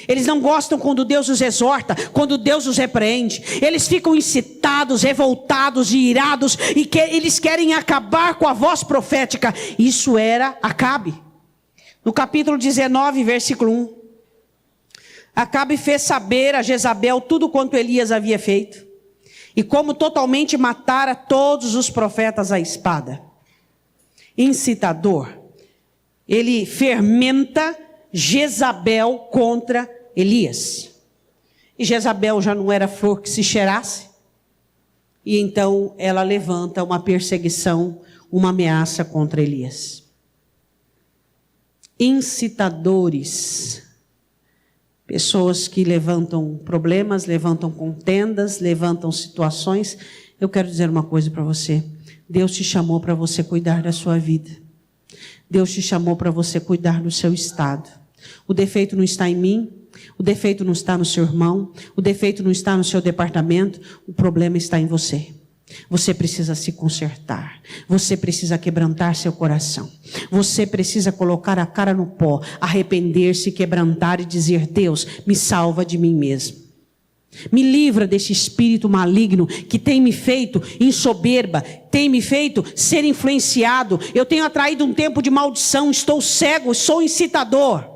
Eles não gostam quando Deus os exorta, quando Deus os repreende. Eles ficam incitados, revoltados e irados, e eles querem acabar com a voz profética. Isso era Acabe. No capítulo 19, versículo 1. Acabe fez saber a Jezabel tudo quanto Elias havia feito, e como totalmente matara todos os profetas à espada. Incitador. Ele fermenta Jezabel contra Elias. E Jezabel já não era flor que se cheirasse. E então ela levanta uma perseguição, uma ameaça contra Elias. Incitadores, pessoas que levantam problemas, levantam contendas, levantam situações. Eu quero dizer uma coisa para você. Deus te chamou para você cuidar da sua vida. Deus te chamou para você cuidar do seu estado. O defeito não está em mim, o defeito não está no seu irmão, o defeito não está no seu departamento, o problema está em você. Você precisa se consertar, você precisa quebrantar seu coração, você precisa colocar a cara no pó, arrepender-se, quebrantar e dizer: Deus, me salva de mim mesmo. Me livra desse espírito maligno que tem me feito em soberba, tem me feito ser influenciado. Eu tenho atraído um tempo de maldição, estou cego, sou incitador.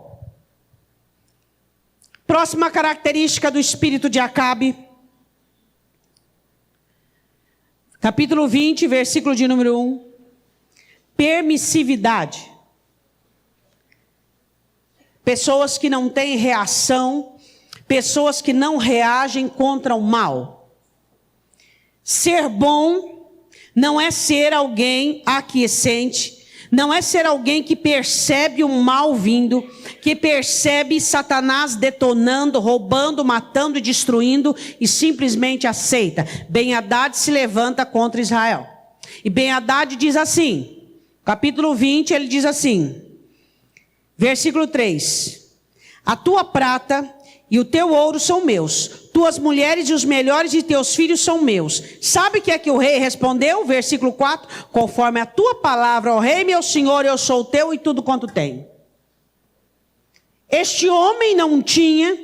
Próxima característica do espírito de Acabe. Capítulo 20, versículo de número 1. Permissividade. Pessoas que não têm reação, pessoas que não reagem contra o mal. Ser bom não é ser alguém aquiescente, não é ser alguém que percebe o mal vindo, que percebe Satanás detonando, roubando, matando e destruindo e simplesmente aceita. Ben-Hadad se levanta contra Israel. E Ben-Hadad diz assim, capítulo 20, ele diz assim, versículo 3. A tua prata e o teu ouro são meus, tuas mulheres e os melhores de teus filhos são meus. Sabe o que é que o rei respondeu? Versículo 4, conforme a tua palavra, ó rei meu senhor, eu sou teu e tudo quanto tenho. Este homem não tinha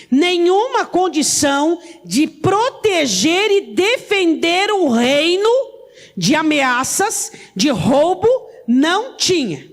nenhuma condição de proteger e defender o reino de ameaças, de roubo, não tinha.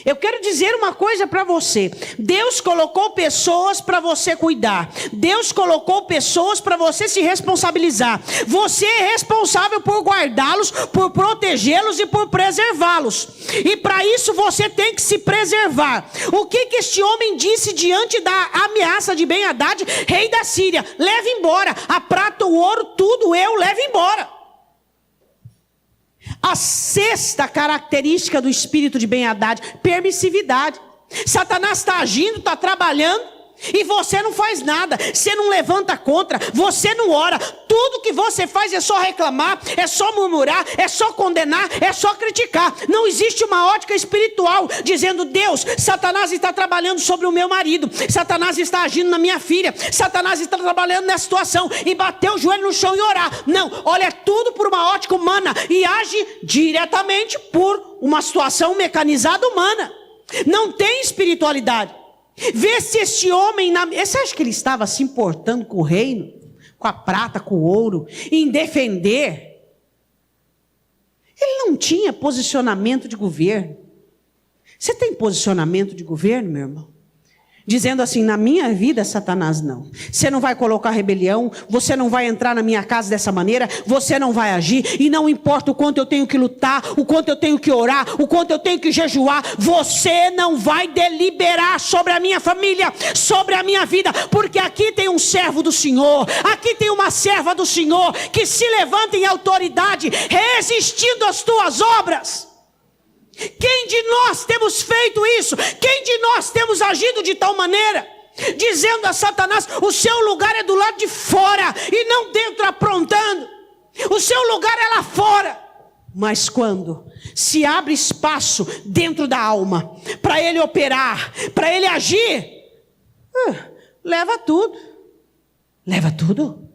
Eu quero dizer uma coisa para você. Deus colocou pessoas para você cuidar. Deus colocou pessoas para você se responsabilizar. Você é responsável por guardá-los, por protegê-los e por preservá-los. E para isso você tem que se preservar. O que este homem disse diante da ameaça de Ben-Hadad, rei da Síria? Leve embora a prata, o ouro, tudo eu levo embora. A sexta característica do espírito de Ben-Hadad, permissividade. Satanás está agindo, está trabalhando, e você não faz nada, você não levanta contra, você não ora. Tudo que você faz é só reclamar, é só murmurar, é só condenar, é só criticar. Não existe uma ótica espiritual dizendo: Deus, Satanás está trabalhando sobre o meu marido, Satanás está agindo na minha filha, Satanás está trabalhando nessa situação, e bater o joelho no chão e orar. Não, olha tudo por uma ótica humana e age diretamente por uma situação mecanizada humana. Não tem espiritualidade. Vê se este homem, você acha que ele estava se importando com o reino, com a prata, com o ouro, em defender? Ele não tinha posicionamento de governo. Você tem posicionamento de governo, meu irmão? Dizendo assim: na minha vida, Satanás, não. Você não vai colocar rebelião, você não vai entrar na minha casa dessa maneira, você não vai agir, e não importa o quanto eu tenho que lutar, o quanto eu tenho que orar, o quanto eu tenho que jejuar, você não vai deliberar sobre a minha família, sobre a minha vida, porque aqui tem um servo do Senhor, aqui tem uma serva do Senhor, que se levanta em autoridade, resistindo às tuas obras. Quem de nós temos feito isso? Quem de nós temos agido de tal maneira? Dizendo a Satanás: o seu lugar é do lado de fora e não dentro aprontando. O seu lugar é lá fora. Mas quando se abre espaço dentro da alma para ele operar, para ele agir, leva tudo. Leva tudo?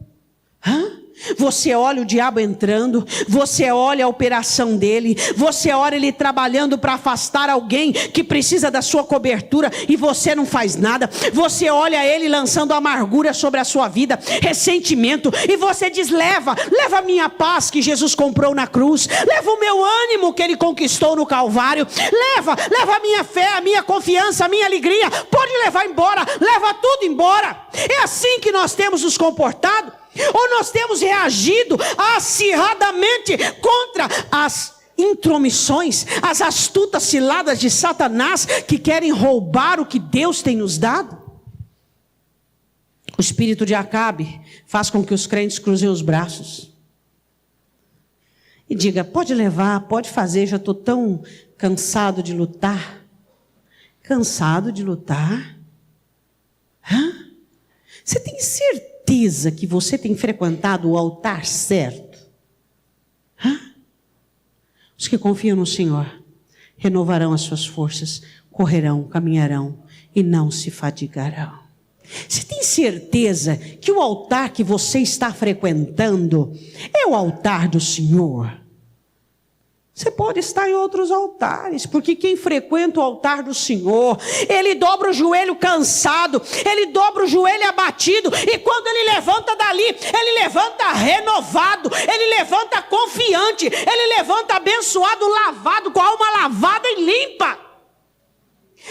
Você olha o diabo entrando, você olha a operação dele, você olha ele trabalhando para afastar alguém que precisa da sua cobertura e você não faz nada. Você olha ele lançando amargura sobre a sua vida, ressentimento, e você diz: leva a minha paz que Jesus comprou na cruz, leva o meu ânimo que ele conquistou no Calvário, leva a minha fé, a minha confiança, a minha alegria, pode levar embora, leva tudo embora. É assim que nós temos nos comportado? Ou nós temos reagido acirradamente contra as intromissões, as astutas ciladas de Satanás, que querem roubar o que Deus tem nos dado? O espírito de Acabe faz com que os crentes cruzem os braços. E diga, pode levar, pode fazer, já estou tão cansado de lutar. Cansado de lutar? Hã? Você tem certeza que você tem frequentado o altar certo? Hã? Os que confiam no Senhor renovarão as suas forças, correrão, caminharão e não se fadigarão. Você tem certeza que o altar que você está frequentando é o altar do Senhor? Você pode estar em outros altares, porque quem frequenta o altar do Senhor, ele dobra o joelho cansado, ele dobra o joelho abatido, e quando ele levanta dali, ele levanta renovado, ele levanta confiante, ele levanta abençoado, lavado, com a alma lavada e limpa.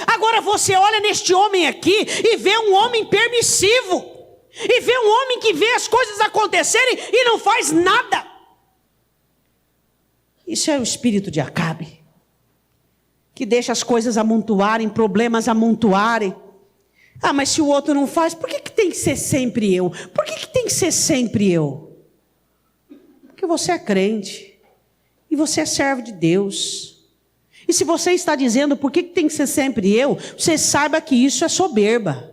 Agora você olha neste homem aqui e vê um homem permissivo, e vê um homem que vê as coisas acontecerem e não faz nada. Isso é o espírito de Acabe, que deixa as coisas amontoarem, problemas amontoarem. Ah, mas se o outro não faz, por que tem que ser sempre eu? Por que tem que ser sempre eu? Porque você é crente, e você é servo de Deus. E se você está dizendo por que tem que ser sempre eu, você saiba que isso é soberba.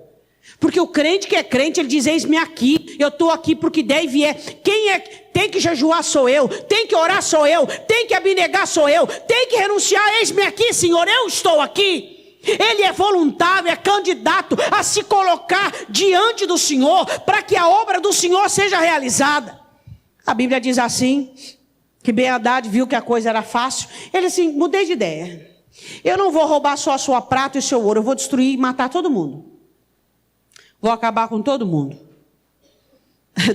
Porque o crente que é crente, ele diz, eis-me aqui, eu estou aqui porque der e vier. Quem é, tem que jejuar sou eu, tem que orar sou eu, tem que abnegar sou eu, tem que renunciar, eis-me aqui, Senhor, eu estou aqui. Ele é voluntário, é candidato a se colocar diante do Senhor, para que a obra do Senhor seja realizada. A Bíblia diz assim, que Ben-Hadad viu que a coisa era fácil, ele assim, mudei de ideia. Eu não vou roubar só a sua prata e o seu ouro, eu vou destruir e matar todo mundo. Vou acabar com todo mundo.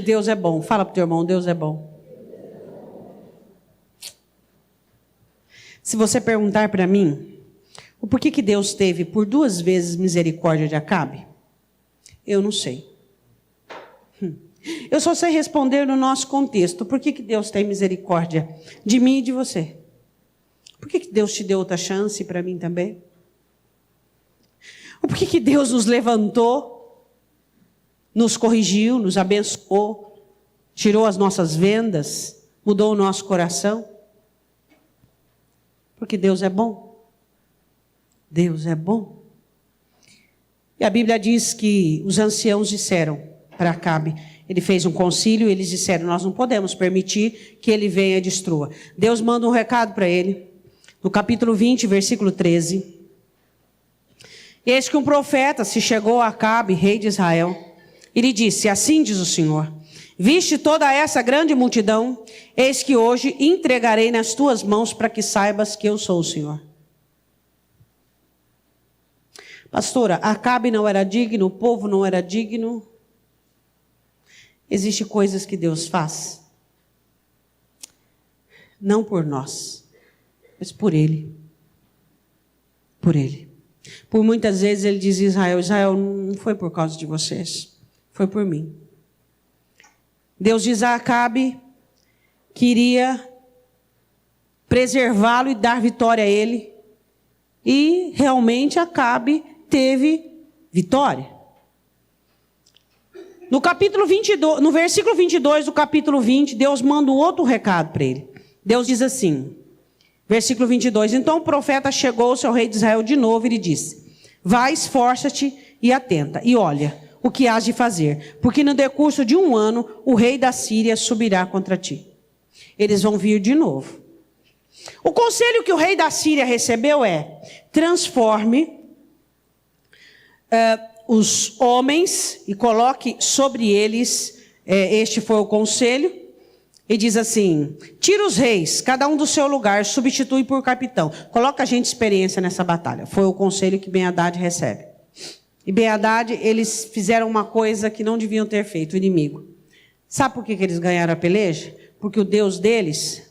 Deus é bom. Fala para o teu irmão, Deus é bom. Se você perguntar para mim, o porquê que Deus teve por 2 vezes misericórdia de Acabe, eu não sei. Eu só sei responder no nosso contexto. Por que Deus tem misericórdia de mim e de você? Por que Deus te deu outra chance para mim também? Por que Deus nos levantou, nos corrigiu, nos abençoou, tirou as nossas vendas, mudou o nosso coração? Porque Deus é bom. Deus é bom. E a Bíblia diz que os anciãos disseram para Acabe, ele fez um concílio, eles disseram, nós não podemos permitir que ele venha e destrua. Deus manda um recado para ele, no capítulo 20, versículo 13. Eis que um profeta se chegou a Acabe, rei de Israel, e lhe disse, assim diz o Senhor, viste toda essa grande multidão, eis que hoje entregarei nas tuas mãos para que saibas que eu sou o Senhor. Pastora, Acabe não era digno, o povo não era digno. Existem coisas que Deus faz, não por nós, mas por Ele. Por Ele. Por muitas vezes Ele diz a Israel, Israel, não foi por causa de vocês, foi por mim. Deus diz a Acabe que iria preservá-lo e dar vitória a ele. E realmente Acabe teve vitória. No capítulo 22, no versículo 22 do capítulo 20, Deus manda um outro recado para ele. Deus diz assim, versículo 22, então o profeta chegou-se ao rei de Israel de novo e lhe disse, vai, esforça-te e atenta, e olha o que hás de fazer, porque no decurso de 1 ano o rei da Síria subirá contra ti. Eles vão vir de novo. O conselho que o rei da Síria recebeu é, transforme os homens e coloque sobre eles, este foi o conselho, e diz assim, tira os reis, cada um do seu lugar, substitui por capitão. Coloca gente de experiência nessa batalha. Foi o conselho que Ben-Hadad recebe. E Ben-Hadad, eles fizeram uma coisa que não deviam ter feito, o inimigo. Sabe por que eles ganharam a peleja? Porque o Deus deles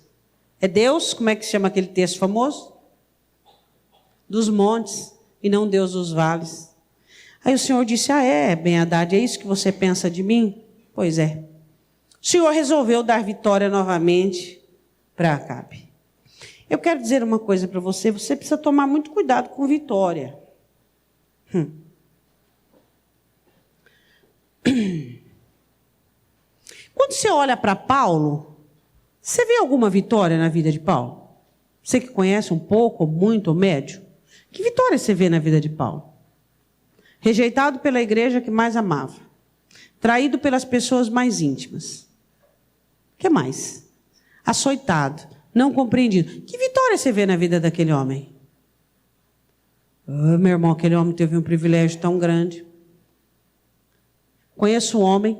é Deus, como é que se chama aquele texto famoso? Dos montes, e não Deus dos vales. Aí o Senhor disse, Ben-Hadad, é isso que você pensa de mim? Pois é. O Senhor resolveu dar vitória novamente para Acabe. Eu quero dizer uma coisa para você, você precisa tomar muito cuidado com vitória. Quando você olha para Paulo, Você vê alguma vitória na vida de Paulo? Você que conhece um pouco, muito, ou médio? Que vitória você vê na vida de Paulo? Rejeitado pela igreja que mais amava. Traído pelas pessoas mais íntimas. O que mais? Açoitado. Não compreendido. Que vitória você vê na vida daquele homem? Meu irmão, aquele homem teve um privilégio tão grande. Conheço um homem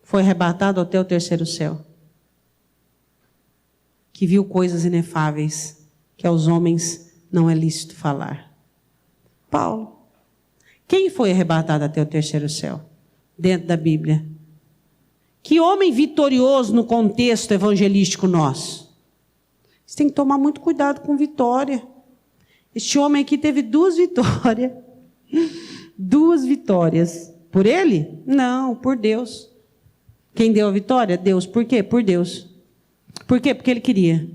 que foi arrebatado até o terceiro céu. Que viu coisas inefáveis que aos homens não é lícito falar. Paulo. Quem foi arrebatado até o terceiro céu? Dentro da Bíblia. Que homem vitorioso no contexto evangelístico nosso. Você tem que tomar muito cuidado com vitória. Este homem aqui teve 2 vitórias. 2 vitórias. Por ele? Não, por Deus. Quem deu a vitória? Deus. Por quê? Por Deus. Por quê? Porque ele queria.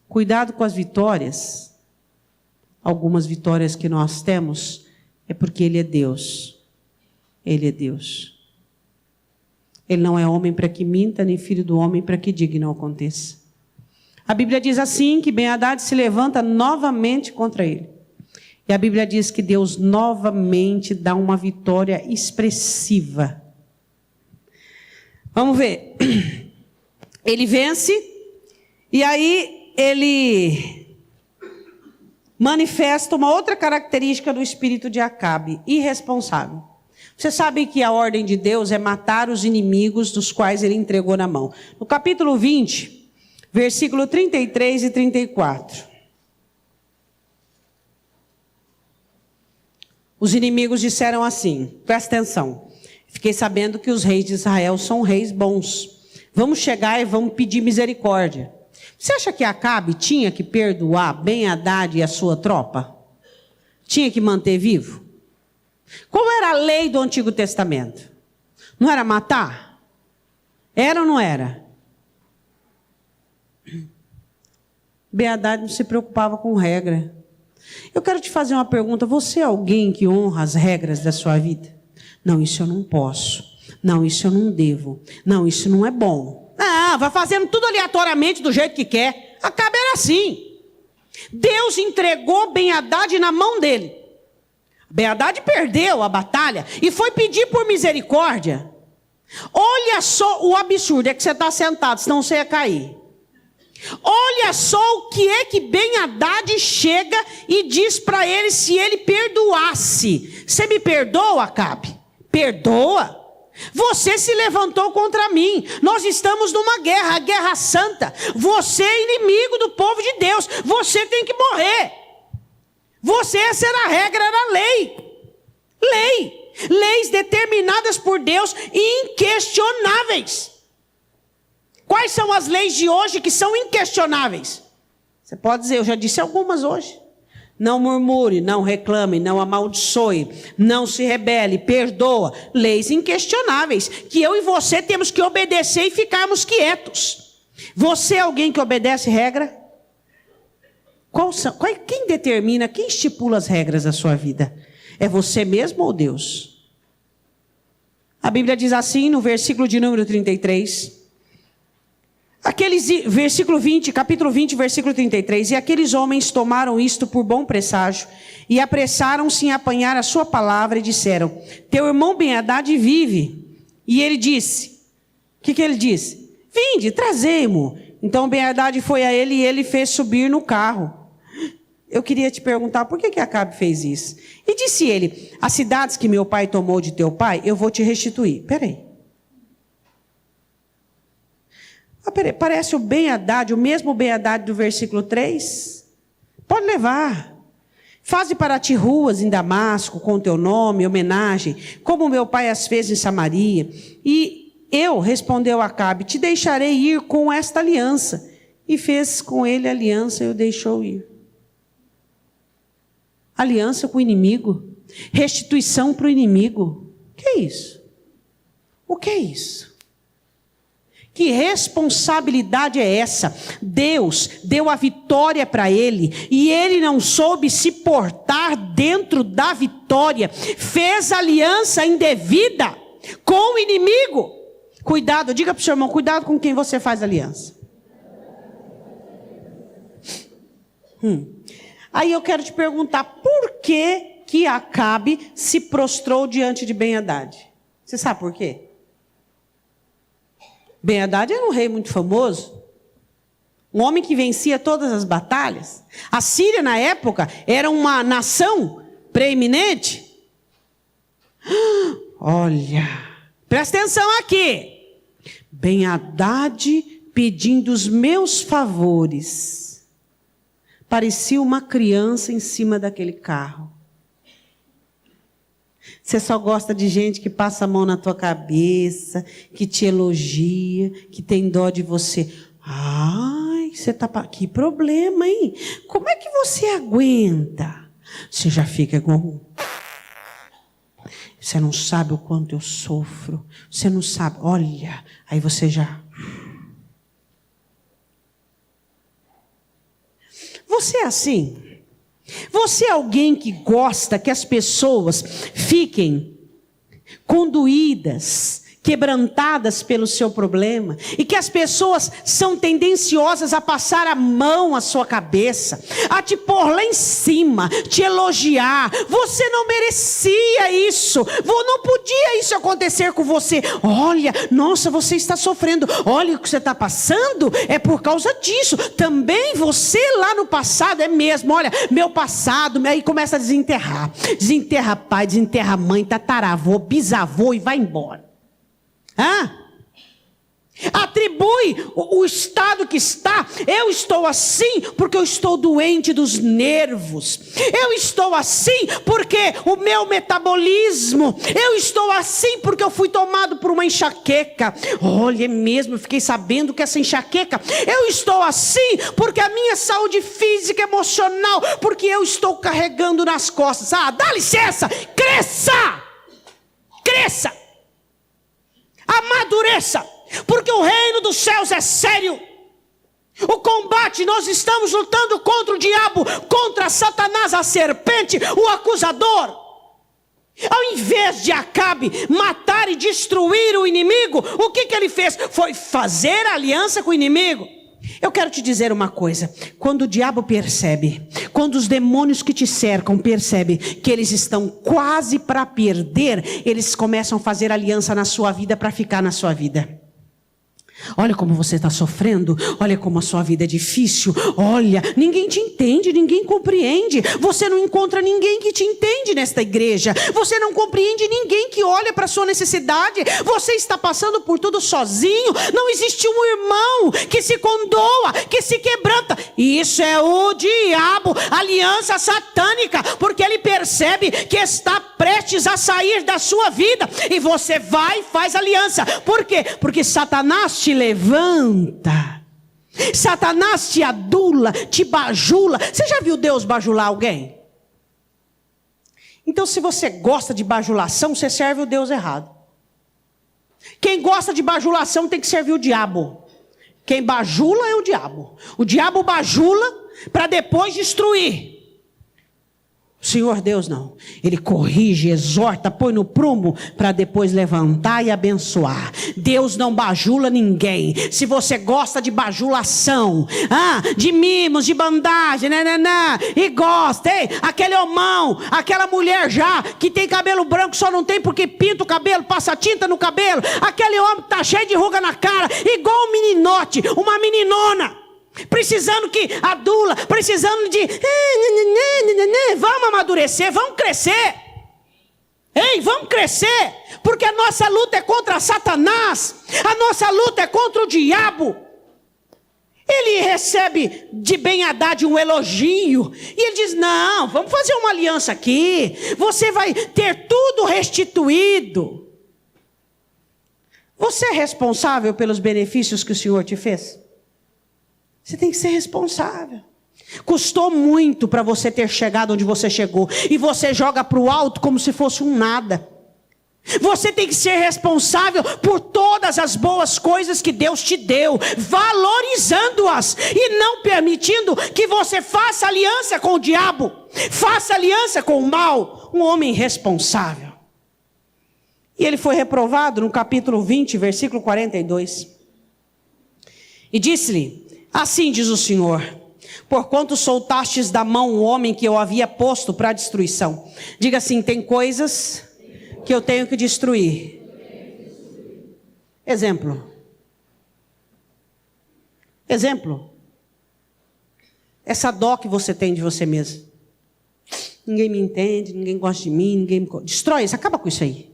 Cuidado com as vitórias. Algumas vitórias que nós temos é porque ele é Deus. Ele é Deus. Ele não é homem para que minta, nem filho do homem para que diga e não aconteça. A Bíblia diz assim, que Ben-Hadad se levanta novamente contra ele. E a Bíblia diz que Deus novamente dá uma vitória expressiva. Vamos ver. Ele vence, e aí ele manifesta uma outra característica do espírito de Acabe, irresponsável. Você sabe que a ordem de Deus é matar os inimigos dos quais ele entregou na mão. No capítulo 20, versículo 33 e 34. Os inimigos disseram assim, presta atenção. Fiquei sabendo que os reis de Israel são reis bons. Vamos chegar e vamos pedir misericórdia. Você acha que Acabe tinha que perdoar Ben-Hadad e a sua tropa? Tinha que manter vivo? Qual era a lei do Antigo Testamento? Não era matar? Era ou não era? Ben-Hadad não se preocupava com regra. Eu quero te fazer uma pergunta. Você é alguém que honra as regras da sua vida? Não, isso eu não posso. Não, isso eu não devo. Não, isso não é bom. Ah, vai fazendo tudo aleatoriamente do jeito que quer. Acabe era assim. Deus entregou Ben-Hadad na mão dele. Ben-Hadad perdeu a batalha e foi pedir por misericórdia. Olha só o absurdo, é que você está sentado, senão você ia cair. Olha só o que é que Ben-Hadad chega e diz para ele se ele perdoasse. Você me perdoa, Acabe? Perdoa? Você se levantou contra mim. Nós estamos numa guerra, a guerra santa. Você é inimigo do povo de Deus. Você tem que morrer. Você, essa era a regra, era a lei. Lei. Leis determinadas por Deus e inquestionáveis. Quais são as leis de hoje que são inquestionáveis? Você pode dizer, eu já disse algumas hoje. Não murmure, não reclame, não amaldiçoe, não se rebele, perdoa. Leis inquestionáveis, que eu e você temos que obedecer e ficarmos quietos. Você é alguém que obedece regra? Quem determina, quem estipula as regras da sua vida? É você mesmo ou Deus? A Bíblia diz assim no versículo de número 33... Versículo 20, capítulo 20, versículo 33. E aqueles homens tomaram isto por bom presságio e apressaram-se em apanhar a sua palavra e disseram: teu irmão Ben-Hadad vive. E ele disse, o que ele disse? Vinde, trazei-mo. Então Ben-Hadad foi a ele e ele fez subir no carro. Eu queria te perguntar, por que Acabe fez isso? E disse ele: as cidades que meu pai tomou de teu pai, eu vou te restituir. Peraí. Parece o Ben-Hadad, o mesmo Ben-Hadad do versículo 3. Pode levar. Faze para ti ruas em Damasco, com teu nome, homenagem, como meu pai as fez em Samaria. E eu, respondeu Acabe, te deixarei ir com esta aliança. E fez com ele aliança e o deixou ir. Aliança com o inimigo. Restituição para o inimigo. O que é isso? O que é isso? Que responsabilidade é essa? Deus deu a vitória para ele e ele não soube se portar dentro da vitória. Fez aliança indevida com o inimigo. Cuidado, diga para o seu irmão, cuidado com quem você faz aliança. Aí eu quero te perguntar, por que Acabe se prostrou diante de Ben-Hadad? Você sabe por quê? Ben-Hadad era um rei muito famoso. Um homem que vencia todas as batalhas. A Síria, na época, era uma nação preeminente. Olha, presta atenção aqui. Ben-Hadad pedindo os meus favores. Parecia uma criança em cima daquele carro. Você só gosta de gente que passa a mão na tua cabeça, que te elogia, que tem dó de você. Ai, você tá... Que problema, hein? Como é que você aguenta? Você já fica igual... Você não sabe o quanto eu sofro. Você não sabe. Olha, aí você já... Você é assim? Você é alguém que gosta que as pessoas fiquem conduídas, quebrantadas pelo seu problema, e que as pessoas são tendenciosas a passar a mão à sua cabeça, a te pôr lá em cima, te elogiar. Você não merecia isso, não podia isso acontecer com você. Olha, nossa, você está sofrendo, olha o que você está passando, é por causa disso. Também você lá no passado é mesmo, olha, meu passado, aí começa a desenterrar. Desenterra pai, desenterra mãe, tataravô, bisavô e vai embora. Atribui o estado que está. Eu estou assim porque eu estou doente dos nervos. Eu estou assim porque o meu metabolismo. Eu estou assim porque eu fui tomado por uma enxaqueca. Olha, é mesmo, eu fiquei sabendo que essa enxaqueca. Eu estou assim porque a minha saúde física, emocional, porque eu estou carregando nas costas. Dá licença, cresça, cresça, amadureça, porque o reino dos céus é sério. O combate, nós estamos lutando contra o diabo, contra Satanás, a serpente, o acusador. Ao invés de Acabe matar e destruir o inimigo, o que ele fez? Foi fazer aliança com o inimigo. Eu quero te dizer uma coisa, quando o diabo percebe, quando os demônios que te cercam percebem que eles estão quase para perder, eles começam a fazer aliança na sua vida para ficar na sua vida. Olha como você está sofrendo, olha como a sua vida é difícil, olha, ninguém te entende, ninguém compreende, você não encontra ninguém que te entende nesta igreja, você não compreende ninguém que olha para a sua necessidade, você está passando por tudo sozinho, não existe um irmão que se condoa, que se quebranta. Isso é o diabo, aliança satânica, porque ele percebe que está prestes a sair da sua vida, e você vai e faz aliança. Por quê? Porque Satanás te levanta, Satanás te adula, te bajula. Você já viu Deus bajular alguém? Então, se você gosta de bajulação, você serve o Deus errado. Quem gosta de bajulação tem que servir o diabo. Quem bajula é o diabo. O diabo bajula para depois destruir. O Senhor Deus não, Ele corrige, exorta, põe no prumo para depois levantar e abençoar. Deus não bajula ninguém. Se você gosta de bajulação, de mimos, de bandagem, e gosta, aquele homão, aquela mulher já que tem cabelo branco, só não tem porque pinta o cabelo, passa tinta no cabelo, aquele homem que está cheio de ruga na cara, igual um meninote, uma meninona, precisando que adula, precisando de vamos amadurecer, vamos crescer. Vamos crescer, porque a nossa luta é contra Satanás, a nossa luta é contra o diabo. Ele recebe de Ben-Hadad um elogio, e ele diz, não, vamos fazer uma aliança aqui, você vai ter tudo restituído. Você é responsável pelos benefícios que o Senhor te fez? Você tem que ser responsável. Custou muito para você ter chegado onde você chegou, e você joga para o alto como se fosse um nada. Você tem que ser responsável por todas as boas coisas que Deus te deu, valorizando-as e não permitindo que você faça aliança com o diabo, faça aliança com o mal. Um homem responsável. E ele foi reprovado no capítulo 20, versículo 42. E disse-lhe: assim diz o Senhor, porquanto soltastes da mão o homem que eu havia posto para a destruição. Diga assim: tem coisas que eu tenho que destruir. Exemplo. Essa dó que você tem de você mesmo. Ninguém me entende, ninguém gosta de mim, ninguém me... Destrói isso, acaba com isso aí.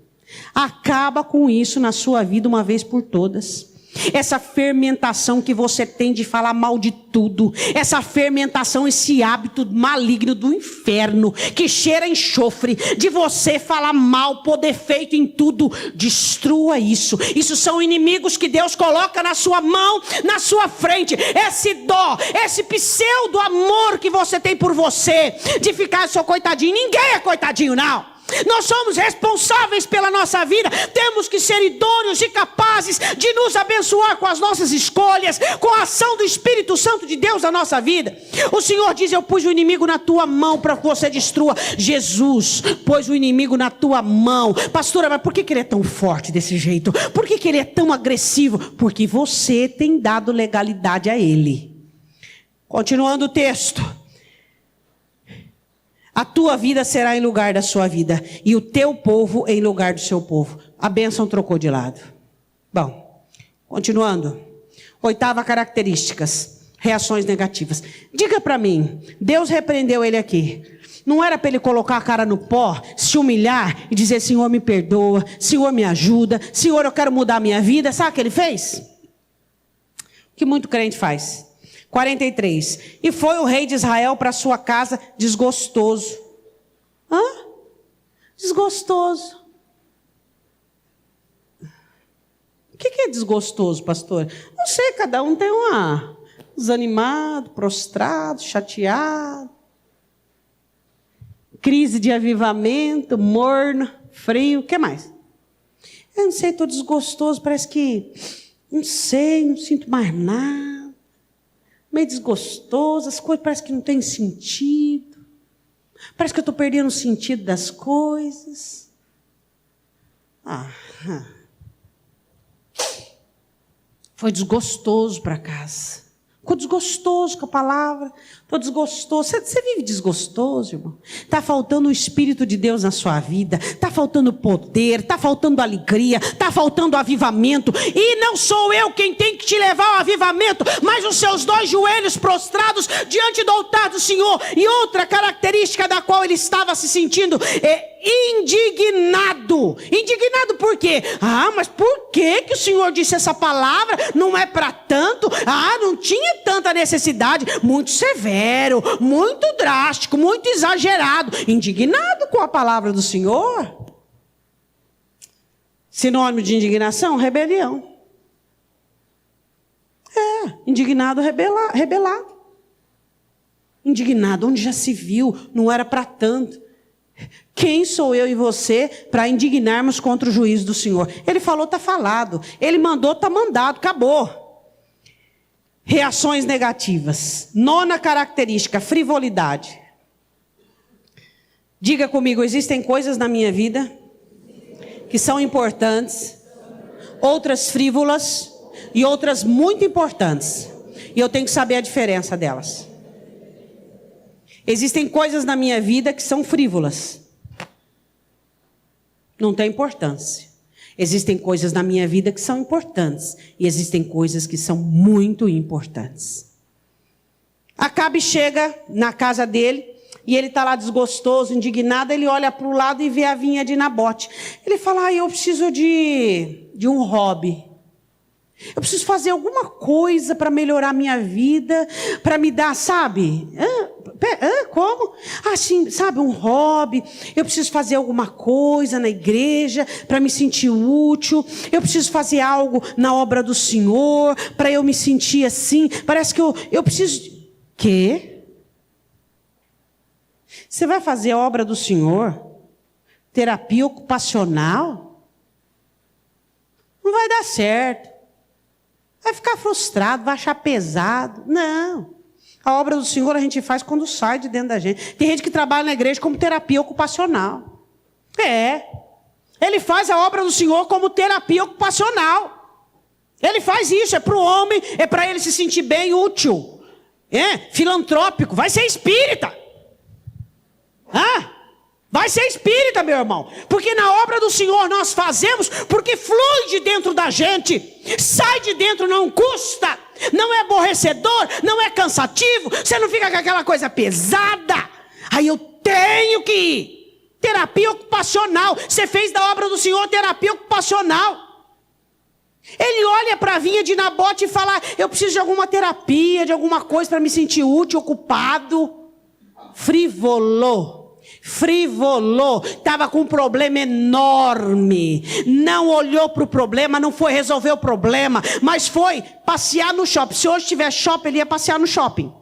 Acaba com isso na sua vida uma vez por todas. Essa fermentação que você tem de falar mal de tudo, essa fermentação, esse hábito maligno do inferno, que cheira enxofre, de você falar mal, pôr defeito em tudo, destrua isso. Isso são inimigos que Deus coloca na sua mão, na sua frente. Esse dó, esse pseudo amor que você tem por você, de ficar só coitadinho. Ninguém é coitadinho, não. Nós somos responsáveis pela nossa vida, temos que ser idôneos e capazes de nos abençoar com as nossas escolhas, com a ação do Espírito Santo de Deus na nossa vida. O Senhor diz: eu pus o inimigo na tua mão para que você destrua. Jesus pôs o inimigo na tua mão. Pastora, mas por que ele é tão forte desse jeito? Por que ele é tão agressivo? Porque você tem dado legalidade a ele. Continuando o texto. A tua vida será em lugar da sua vida, e o teu povo em lugar do seu povo. A bênção trocou de lado. Bom, continuando. 8ª características, reações negativas. Diga para mim, Deus repreendeu ele aqui. Não era para ele colocar a cara no pó, se humilhar e dizer: Senhor, me perdoa, Senhor, me ajuda, Senhor, eu quero mudar a minha vida. Sabe o que ele fez? O que muito crente faz. 43. E foi o rei de Israel para sua casa desgostoso. Desgostoso. O que é desgostoso, pastor? Não sei, cada um tem desanimado, prostrado, chateado. Crise de avivamento, morno, frio, o que mais? Eu não sei, estou desgostoso, parece que, não sei, não sinto mais nada. Meio desgostoso, as coisas parecem que não têm sentido. Parece que eu estou perdendo o sentido das coisas. Foi desgostoso para casa. Ficou desgostoso com a palavra. Estou desgostoso. Você vive desgostoso, irmão? Está faltando o Espírito de Deus na sua vida. Está faltando poder. Está faltando alegria. Está faltando avivamento. E não sou eu quem tem que te levar ao avivamento, mas os seus 2 joelhos prostrados diante do altar do Senhor. E outra característica da qual ele estava se sentindo indignado. Indignado por quê? Mas por que o Senhor disse essa palavra? Não é para tanto? Não tinha tanta necessidade. Muito severo, muito drástico, muito exagerado. Indignado com a palavra do Senhor. Sinônimo de indignação? Rebelião. Indignado, rebelado. Indignado, onde já se viu, não era para tanto. Quem sou eu e você para indignarmos contra o juízo do Senhor? Ele falou, está falado. Ele mandou, está mandado, acabou. Reações negativas. 9ª característica, frivolidade. Diga comigo, existem coisas na minha vida que são importantes, outras frívolas e outras muito importantes. E eu tenho que saber a diferença delas. Existem coisas na minha vida que são frívolas. Não tem importância. Existem coisas na minha vida que são importantes. E existem coisas que são muito importantes. Acabe chega na casa dele. E ele está lá desgostoso, indignado. Ele olha para o lado e vê a vinha de Nabote. Ele fala, eu preciso de um hobby. Eu preciso fazer alguma coisa para melhorar a minha vida. Para me dar, sabe? Como? Assim, sabe, um hobby. Eu preciso fazer alguma coisa na igreja para me sentir útil. Eu preciso fazer algo na obra do Senhor para eu me sentir assim. Parece que eu preciso... Quê? Você vai fazer a obra do Senhor? Terapia ocupacional? Não vai dar certo. Vai ficar frustrado, vai achar pesado. Não. A obra do Senhor a gente faz quando sai de dentro da gente. Tem gente que trabalha na igreja como terapia ocupacional. Ele faz a obra do Senhor como terapia ocupacional. Ele faz isso, é para o homem, é para ele se sentir bem, útil. Filantrópico, vai ser espírita. Vai ser espírita, meu irmão. Porque na obra do Senhor nós fazemos porque flui de dentro da gente. Sai de dentro, não custa. Não é aborrecedor, não é cansativo. Você não fica com aquela coisa pesada. Aí eu tenho que ir. Terapia ocupacional. Você fez da obra do Senhor terapia ocupacional. Ele olha para a vinha de Nabote e fala: eu preciso de alguma terapia, de alguma coisa para me sentir útil, ocupado. Frivolou, estava com um problema enorme, não olhou para o problema, não foi resolver o problema, mas foi passear no shopping. Se hoje tiver shopping, ele ia passear no shopping,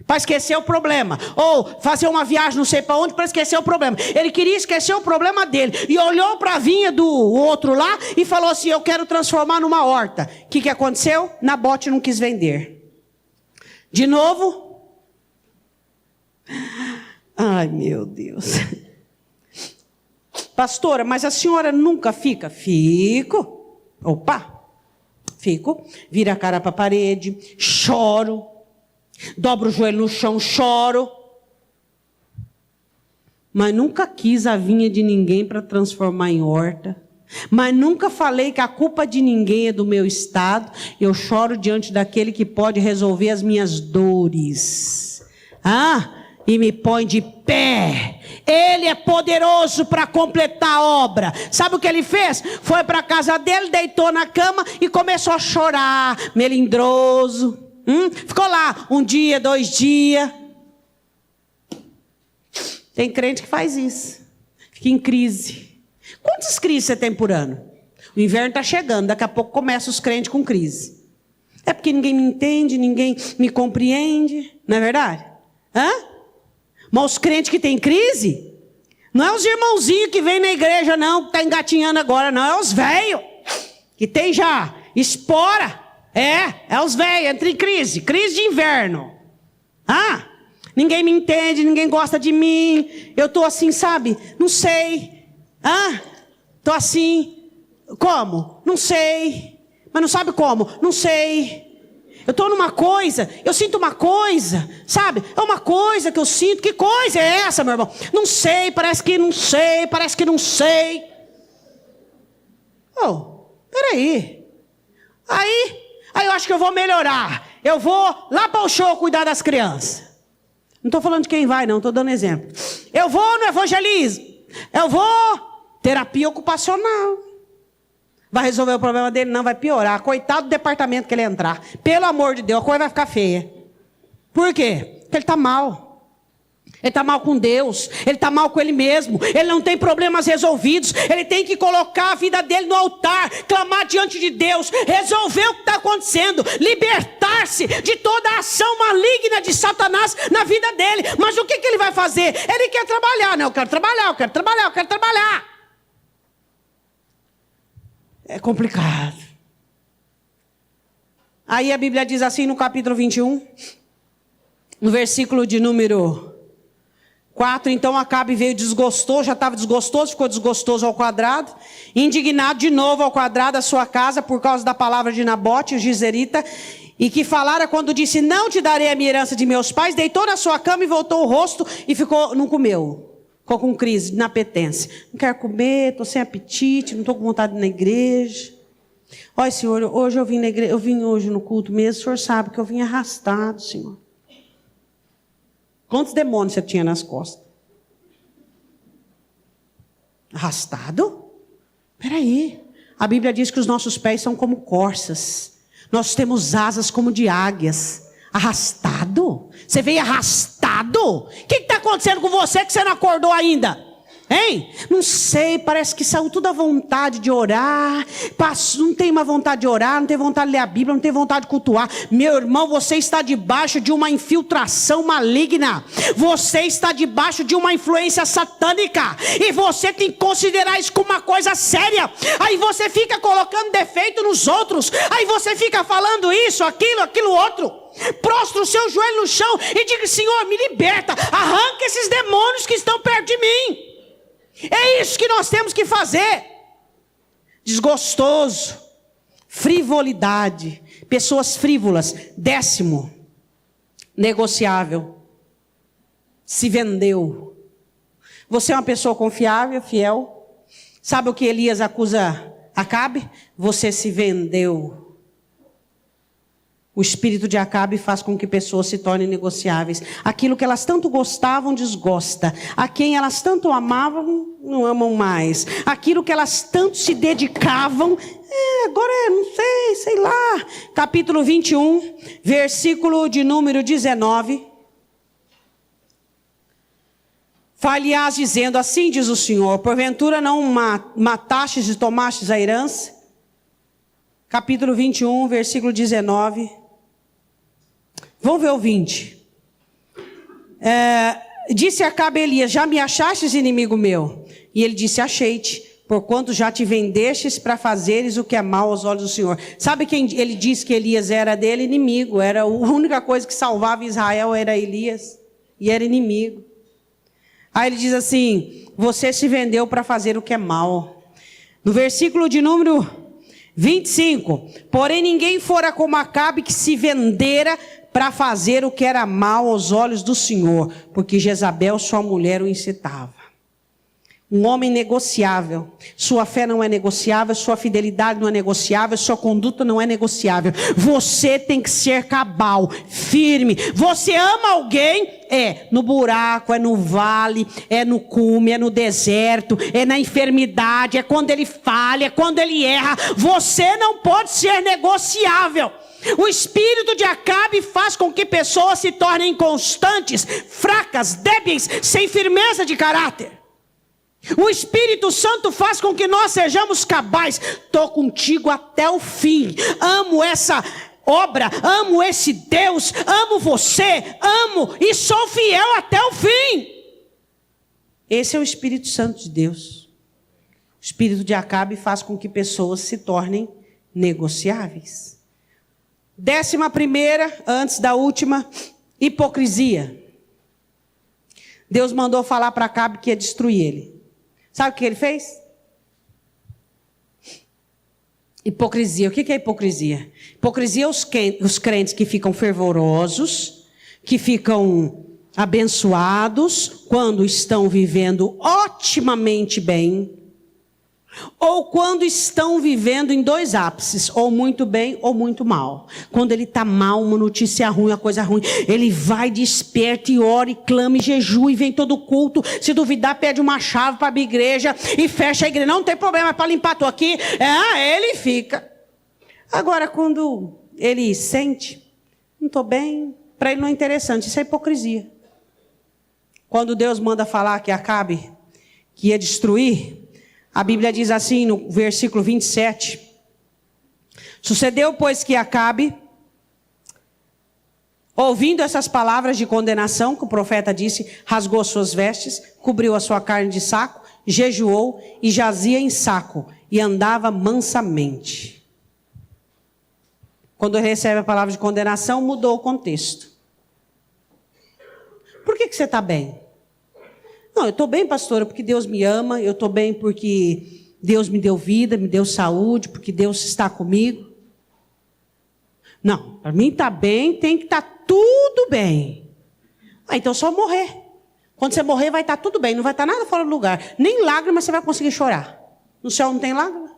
para esquecer o problema, ou fazer uma viagem não sei para onde, para esquecer o problema. Ele queria esquecer o problema dele, e olhou para a vinha do outro lá, e falou assim: eu quero transformar numa horta. O que aconteceu? Nabote não quis vender. De novo. Ai, meu Deus. Pastora, mas a senhora nunca fica? Fico. Fico. Vira a cara para a parede, choro. Dobro o joelho no chão, choro. Mas nunca quis a vinha de ninguém para transformar em horta. Mas nunca falei que a culpa de ninguém é do meu estado. Eu choro diante daquele que pode resolver as minhas dores. E me põe de pé. Ele é poderoso para completar a obra. Sabe o que ele fez? Foi para a casa dele, deitou na cama e começou a chorar, melindroso. Ficou lá 1 dia, 2 dias. Tem crente que faz isso. Fica em crise. Quantas crises você tem por ano? O inverno está chegando, daqui a pouco começam os crentes com crise. É porque ninguém me entende, ninguém me compreende. Não é verdade? Mas os crentes que têm crise, não é os irmãozinhos que vêm na igreja não, que está engatinhando agora, não. É os velhos, que tem já espora. É os velhos, entre crise de inverno. Ninguém me entende, ninguém gosta de mim. Eu estou assim, sabe? Não sei. Estou assim. Como? Não sei. Mas não sabe como? Não sei. Eu estou numa coisa, eu sinto uma coisa, sabe? É uma coisa que eu sinto. Que coisa é essa, meu irmão? Não sei, parece que não sei, parece que não sei. Peraí. Aí eu acho que eu vou melhorar. Eu vou lá para o show cuidar das crianças. Não estou falando de quem vai, não, estou dando exemplo. Eu vou no evangelismo. Eu vou terapia ocupacional. Vai resolver o problema dele? Não, vai piorar. Coitado do departamento que ele entrar. Pelo amor de Deus, a coisa vai ficar feia. Por quê? Porque ele está mal. Ele está mal com Deus. Ele está mal com ele mesmo. Ele não tem problemas resolvidos. Ele tem que colocar a vida dele no altar. Clamar diante de Deus. Resolver o que está acontecendo. Libertar-se de toda a ação maligna de Satanás na vida dele. Mas o que ele vai fazer? Ele quer trabalhar. Não, eu quero trabalhar. É complicado. Aí a Bíblia diz assim no capítulo 21, no versículo de número 4, então Acabe veio desgostoso, já estava desgostoso, ficou desgostoso ao quadrado, indignado de novo ao quadrado a sua casa por causa da palavra de Nabote, o Jezreelita, e que falara quando disse: não te darei a minha herança de meus pais, deitou na sua cama e voltou o rosto e não comeu. Ficou com crise, inapetência. Não quero comer, estou sem apetite, não estou com vontade de ir na igreja. Olha, Senhor, hoje eu vim na igreja, eu vim hoje no culto mesmo, o Senhor sabe que eu vim arrastado, Senhor. Quantos demônios você tinha nas costas? Arrastado? Peraí. A Bíblia diz que os nossos pés são como corças. Nós temos asas como de águias. Arrastado? Você veio arrastado? O que está acontecendo com você que você não acordou ainda? Hein? Não sei, parece que saiu toda a vontade de orar. Não tem mais vontade de orar, não tem vontade de ler a Bíblia, não tem vontade de cultuar. Meu irmão, você está debaixo de uma infiltração maligna. Você está debaixo de uma influência satânica. E você tem que considerar isso como uma coisa séria. Aí você fica colocando defeito nos outros. Aí você fica falando isso, aquilo outro. Prostra o seu joelho no chão e diga: Senhor, me liberta. Arranca esses demônios que estão perto de mim. É isso que nós temos que fazer. Desgostoso, frivolidade, pessoas frívolas. 10º, negociável. Se vendeu. Você é uma pessoa confiável, fiel. Sabe o que Elias acusa Acabe? Você se vendeu. O espírito de Acabe faz com que pessoas se tornem negociáveis. Aquilo que elas tanto gostavam, desgosta. A quem elas tanto amavam, não amam mais. Aquilo que elas tanto se dedicavam, agora não sei lá. Capítulo 21, versículo de número 19. Fale-as dizendo, assim diz o Senhor, porventura não matastes e tomastes a herança? Capítulo 21, versículo 19. Vamos ver o 20. Disse Acabe a Elias, já me achastes inimigo meu? E ele disse, achei-te, porquanto já te vendestes para fazeres o que é mal aos olhos do Senhor. Sabe quem ele disse que Elias era dele? Inimigo. Era a única coisa que salvava Israel era Elias. E era inimigo. Aí ele diz assim, você se vendeu para fazer o que é mal. No versículo de número 25. Porém ninguém fora como Acabe que se vendera para fazer o que era mal aos olhos do Senhor, porque Jezabel, sua mulher, o incitava. Um homem negociável. Sua fé não é negociável, sua fidelidade não é negociável, sua conduta não é negociável. Você tem que ser cabal, firme. Você ama alguém? No buraco, no vale, no cume, no deserto, na enfermidade, quando ele falha, quando ele erra. Você não pode ser negociável. O espírito de Acabe faz com que pessoas se tornem inconstantes, fracas, débeis, sem firmeza de caráter. O Espírito Santo faz com que nós sejamos cabais. Estou contigo até o fim. Amo essa obra, amo esse Deus, amo você, amo e sou fiel até o fim. Esse é o Espírito Santo de Deus. O espírito de Acabe faz com que pessoas se tornem negociáveis. 11ª, antes da última, hipocrisia. Deus mandou falar para Acabe que ia destruir ele. Sabe o que ele fez? Hipocrisia. O que é hipocrisia? Hipocrisia é os crentes que ficam fervorosos, que ficam abençoados quando estão vivendo otimamente bem, ou quando estão vivendo em 2 ápices, ou muito bem ou muito mal. Quando ele está mal, uma notícia ruim, uma coisa ruim, ele vai, desperta e ora e clama e jejua e vem todo culto. Se duvidar, pede uma chave para abrir a igreja e fecha a igreja. Não tem problema, é para limpar, estou aqui. Ele fica. Agora, quando ele sente, não estou bem, para ele não é interessante, isso é hipocrisia. Quando Deus manda falar que Acabe, que ia destruir, a Bíblia diz assim no versículo 27. Sucedeu, pois, que Acabe, ouvindo essas palavras de condenação que o profeta disse, rasgou suas vestes, cobriu a sua carne de saco, jejuou e jazia em saco e andava mansamente. Quando ele recebe a palavra de condenação, mudou o contexto. Por que você está bem? Não, eu estou bem, pastora, porque Deus me ama. Eu estou bem porque Deus me deu vida, me deu saúde, porque Deus está comigo. Não, para mim estar bem, tem que estar tudo bem. Então só morrer. Quando você morrer vai estar tudo bem, não vai estar nada fora do lugar. Nem lágrima você vai conseguir chorar. No céu não tem lágrima?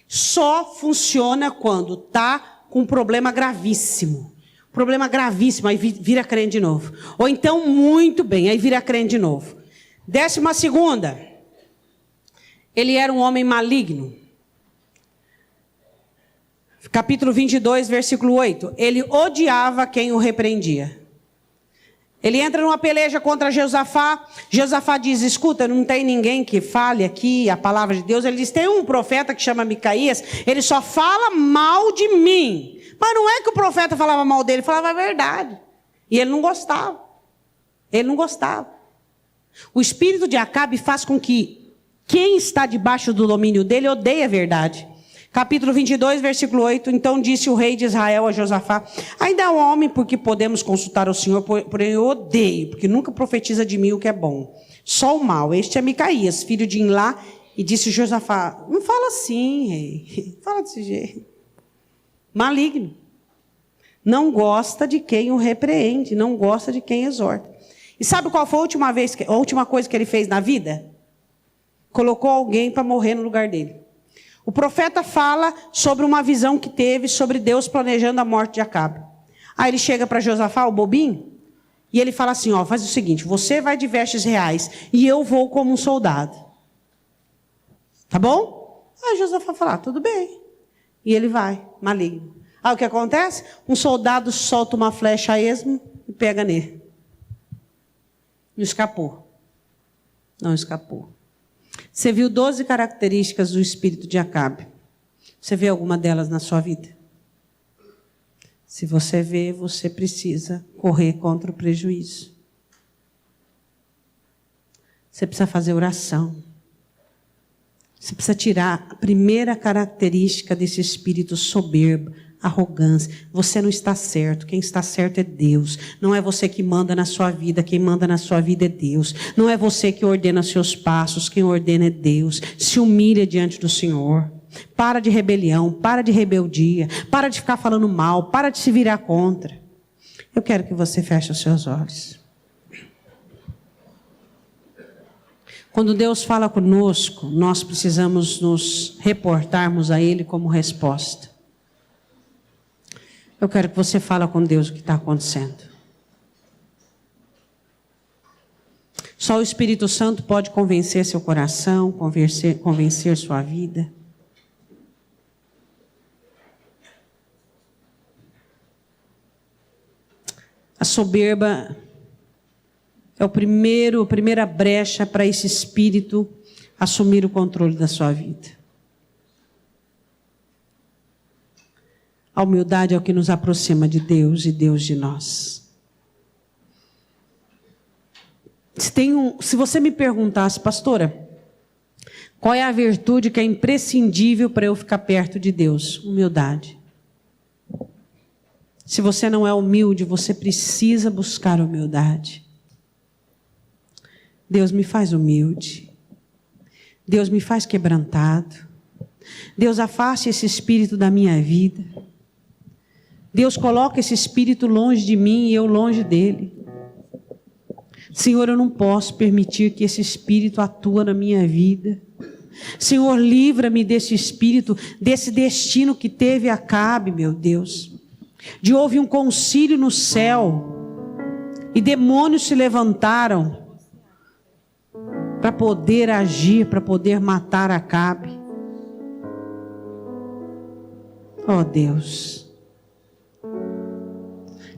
Só funciona quando está com um problema gravíssimo. Problema gravíssimo, aí vira crente de novo. Ou então, muito bem, aí vira crente de novo. 12ª. Ele era um homem maligno. Capítulo 22, versículo 8. Ele odiava quem o repreendia. Ele entra numa peleja contra Josafá. Josafá diz, escuta, não tem ninguém que fale aqui a palavra de Deus. Ele diz, tem um profeta que chama Micaías, ele só fala mal de mim. Mas não é que o profeta falava mal dele, falava a verdade. E ele não gostava. Ele não gostava. O espírito de Acabe faz com que quem está debaixo do domínio dele odeie a verdade. Capítulo 22, versículo 8. Então disse o rei de Israel a Josafá: ainda há um homem porque podemos consultar o Senhor, porém eu odeio, porque nunca profetiza de mim o que é bom, só o mal. Este é Micaías, filho de Imlá. E disse Josafá: não fala assim, rei. Fala desse jeito. Maligno. Não gosta de quem o repreende, não gosta de quem exorta. E sabe qual foi a última coisa que ele fez na vida? Colocou alguém para morrer no lugar dele. O profeta fala sobre uma visão que teve sobre Deus planejando a morte de Acabe. Aí ele chega para Josafá, o bobinho, e ele fala assim: ó, faz o seguinte, você vai de vestes reais e eu vou como um soldado. Tá bom? Aí Josafá fala: tudo bem. E ele vai, maligno. Aí o que acontece? Um soldado solta uma flecha a esmo e pega nele. Não escapou. Não escapou. Você viu 12 características do espírito de Acabe. Você vê alguma delas na sua vida? Se você vê, você precisa correr contra o prejuízo. Você precisa fazer oração. Você precisa tirar a primeira característica desse espírito soberbo, arrogância. Você não está certo. Quem está certo é Deus. Não é você que manda na sua vida. Quem manda na sua vida é Deus. Não é você que ordena seus passos. Quem ordena é Deus. Se humilha diante do Senhor. Para de rebelião. Para de rebeldia. Para de ficar falando mal. Para de se virar contra. Eu quero que você feche os seus olhos. Quando Deus fala conosco, nós precisamos nos reportarmos a Ele como resposta. Eu quero que você fale com Deus o que está acontecendo. Só o Espírito Santo pode convencer seu coração, convencer sua vida. A soberba é a primeira brecha para esse espírito assumir o controle da sua vida. A humildade é o que nos aproxima de Deus e Deus de nós. Se você me perguntasse, pastora, qual é a virtude que é imprescindível para eu ficar perto de Deus? Humildade. Se você não é humilde, você precisa buscar humildade. Deus me faz humilde. Deus me faz quebrantado. Deus afaste esse espírito da minha vida. Deus coloca esse espírito longe de mim e eu longe dele. Senhor, eu não posso permitir que esse espírito atue na minha vida. Senhor, livra-me desse espírito, desse destino que teve Acabe, meu Deus. De houve um concílio no céu e demônios se levantaram para poder agir, para poder matar Acabe. Oh Deus,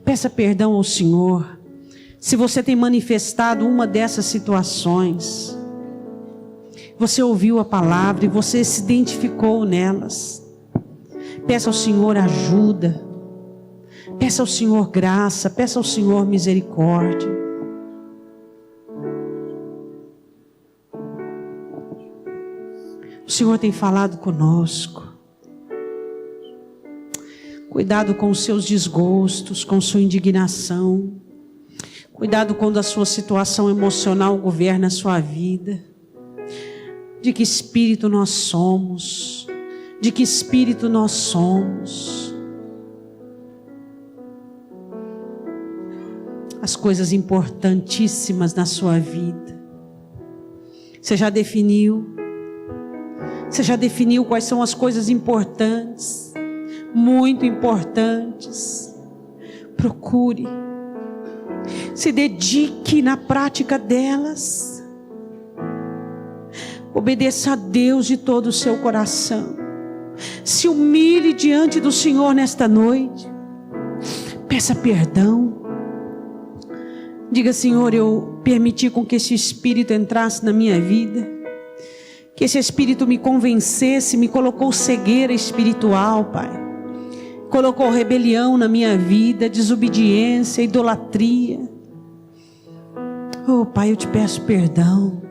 peça perdão ao Senhor se você tem manifestado uma dessas situações. Você ouviu a palavra e você se identificou nelas. Peça ao Senhor ajuda. Peça ao Senhor graça. Peça ao Senhor misericórdia. O Senhor tem falado conosco. Cuidado com os seus desgostos, com sua indignação. Cuidado quando a sua situação emocional governa a sua vida. De que espírito nós somos? De que espírito nós somos? As coisas importantíssimas na sua vida. Você já definiu? Você já definiu quais são as coisas importantes? Muito importantes. Procure. Se dedique na prática delas. Obedeça a Deus de todo o seu coração. Se humilhe diante do Senhor nesta noite. Peça perdão. Diga: Senhor, eu permiti com que esse espírito entrasse na minha vida. Que esse espírito me convencesse, me colocou cegueira espiritual, Pai. Colocou rebelião na minha vida, desobediência, idolatria. Oh, Pai, eu te peço perdão.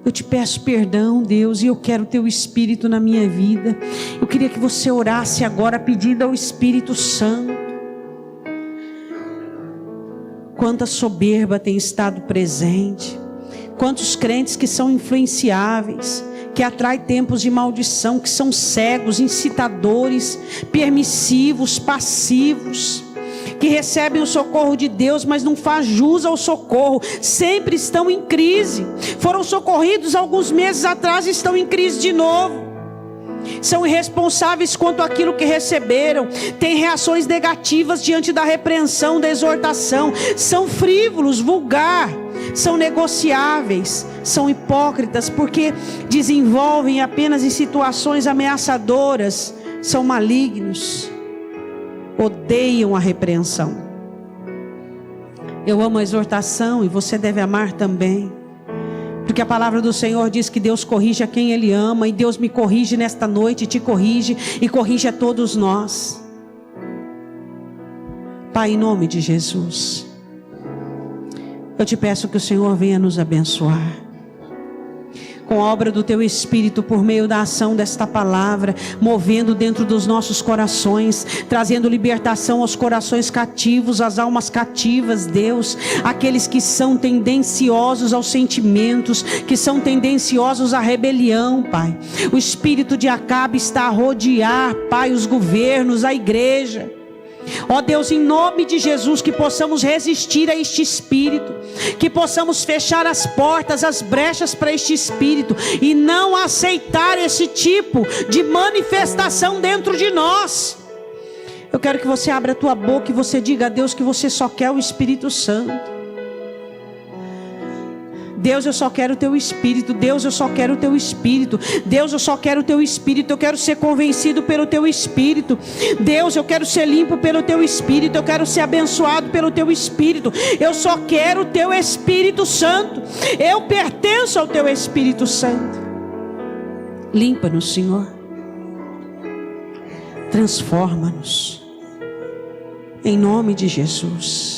Eu te peço perdão, Deus, e eu quero o teu Espírito na minha vida. Eu queria que você orasse agora pedindo ao Espírito Santo. Quanta soberba tem estado presente. Quantos crentes que são influenciáveis, que atraem tempos de maldição, que são cegos, incitadores, permissivos, passivos, que recebem o socorro de Deus, mas não faz jus ao socorro, sempre estão em crise, foram socorridos alguns meses atrás e estão em crise de novo, são irresponsáveis quanto àquilo que receberam, têm reações negativas diante da repreensão, da exortação, são frívolos, vulgar, são negociáveis, são hipócritas, porque desenvolvem apenas em situações ameaçadoras, são malignos, odeiam a repreensão. Eu amo a exortação e você deve amar também, porque a palavra do Senhor diz que Deus corrige a quem Ele ama, e Deus me corrige nesta noite, te corrige e corrige a todos nós. Pai, em nome de Jesus, eu te peço que o Senhor venha nos abençoar com a obra do teu Espírito, por meio da ação desta palavra, movendo dentro dos nossos corações, trazendo libertação aos corações cativos, às almas cativas, Deus, aqueles que são tendenciosos aos sentimentos, que são tendenciosos à rebelião, Pai. O espírito de Acabe está a rodear, Pai, os governos, a igreja. Ó Deus, em nome de Jesus, que possamos resistir a este espírito, que possamos fechar as portas, as brechas para este espírito, e não aceitar esse tipo de manifestação dentro de nós. Eu quero que você abra a tua boca e você diga a Deus que você só quer o Espírito Santo. Deus, eu só quero o teu Espírito. Deus, eu só quero o teu Espírito. Deus, eu só quero o teu Espírito. Eu quero ser convencido pelo teu Espírito. Deus, eu quero ser limpo pelo teu Espírito. Eu quero ser abençoado pelo teu Espírito. Eu só quero o teu Espírito Santo. Eu pertenço ao teu Espírito Santo. Limpa-nos, Senhor. Transforma-nos. Em nome de Jesus.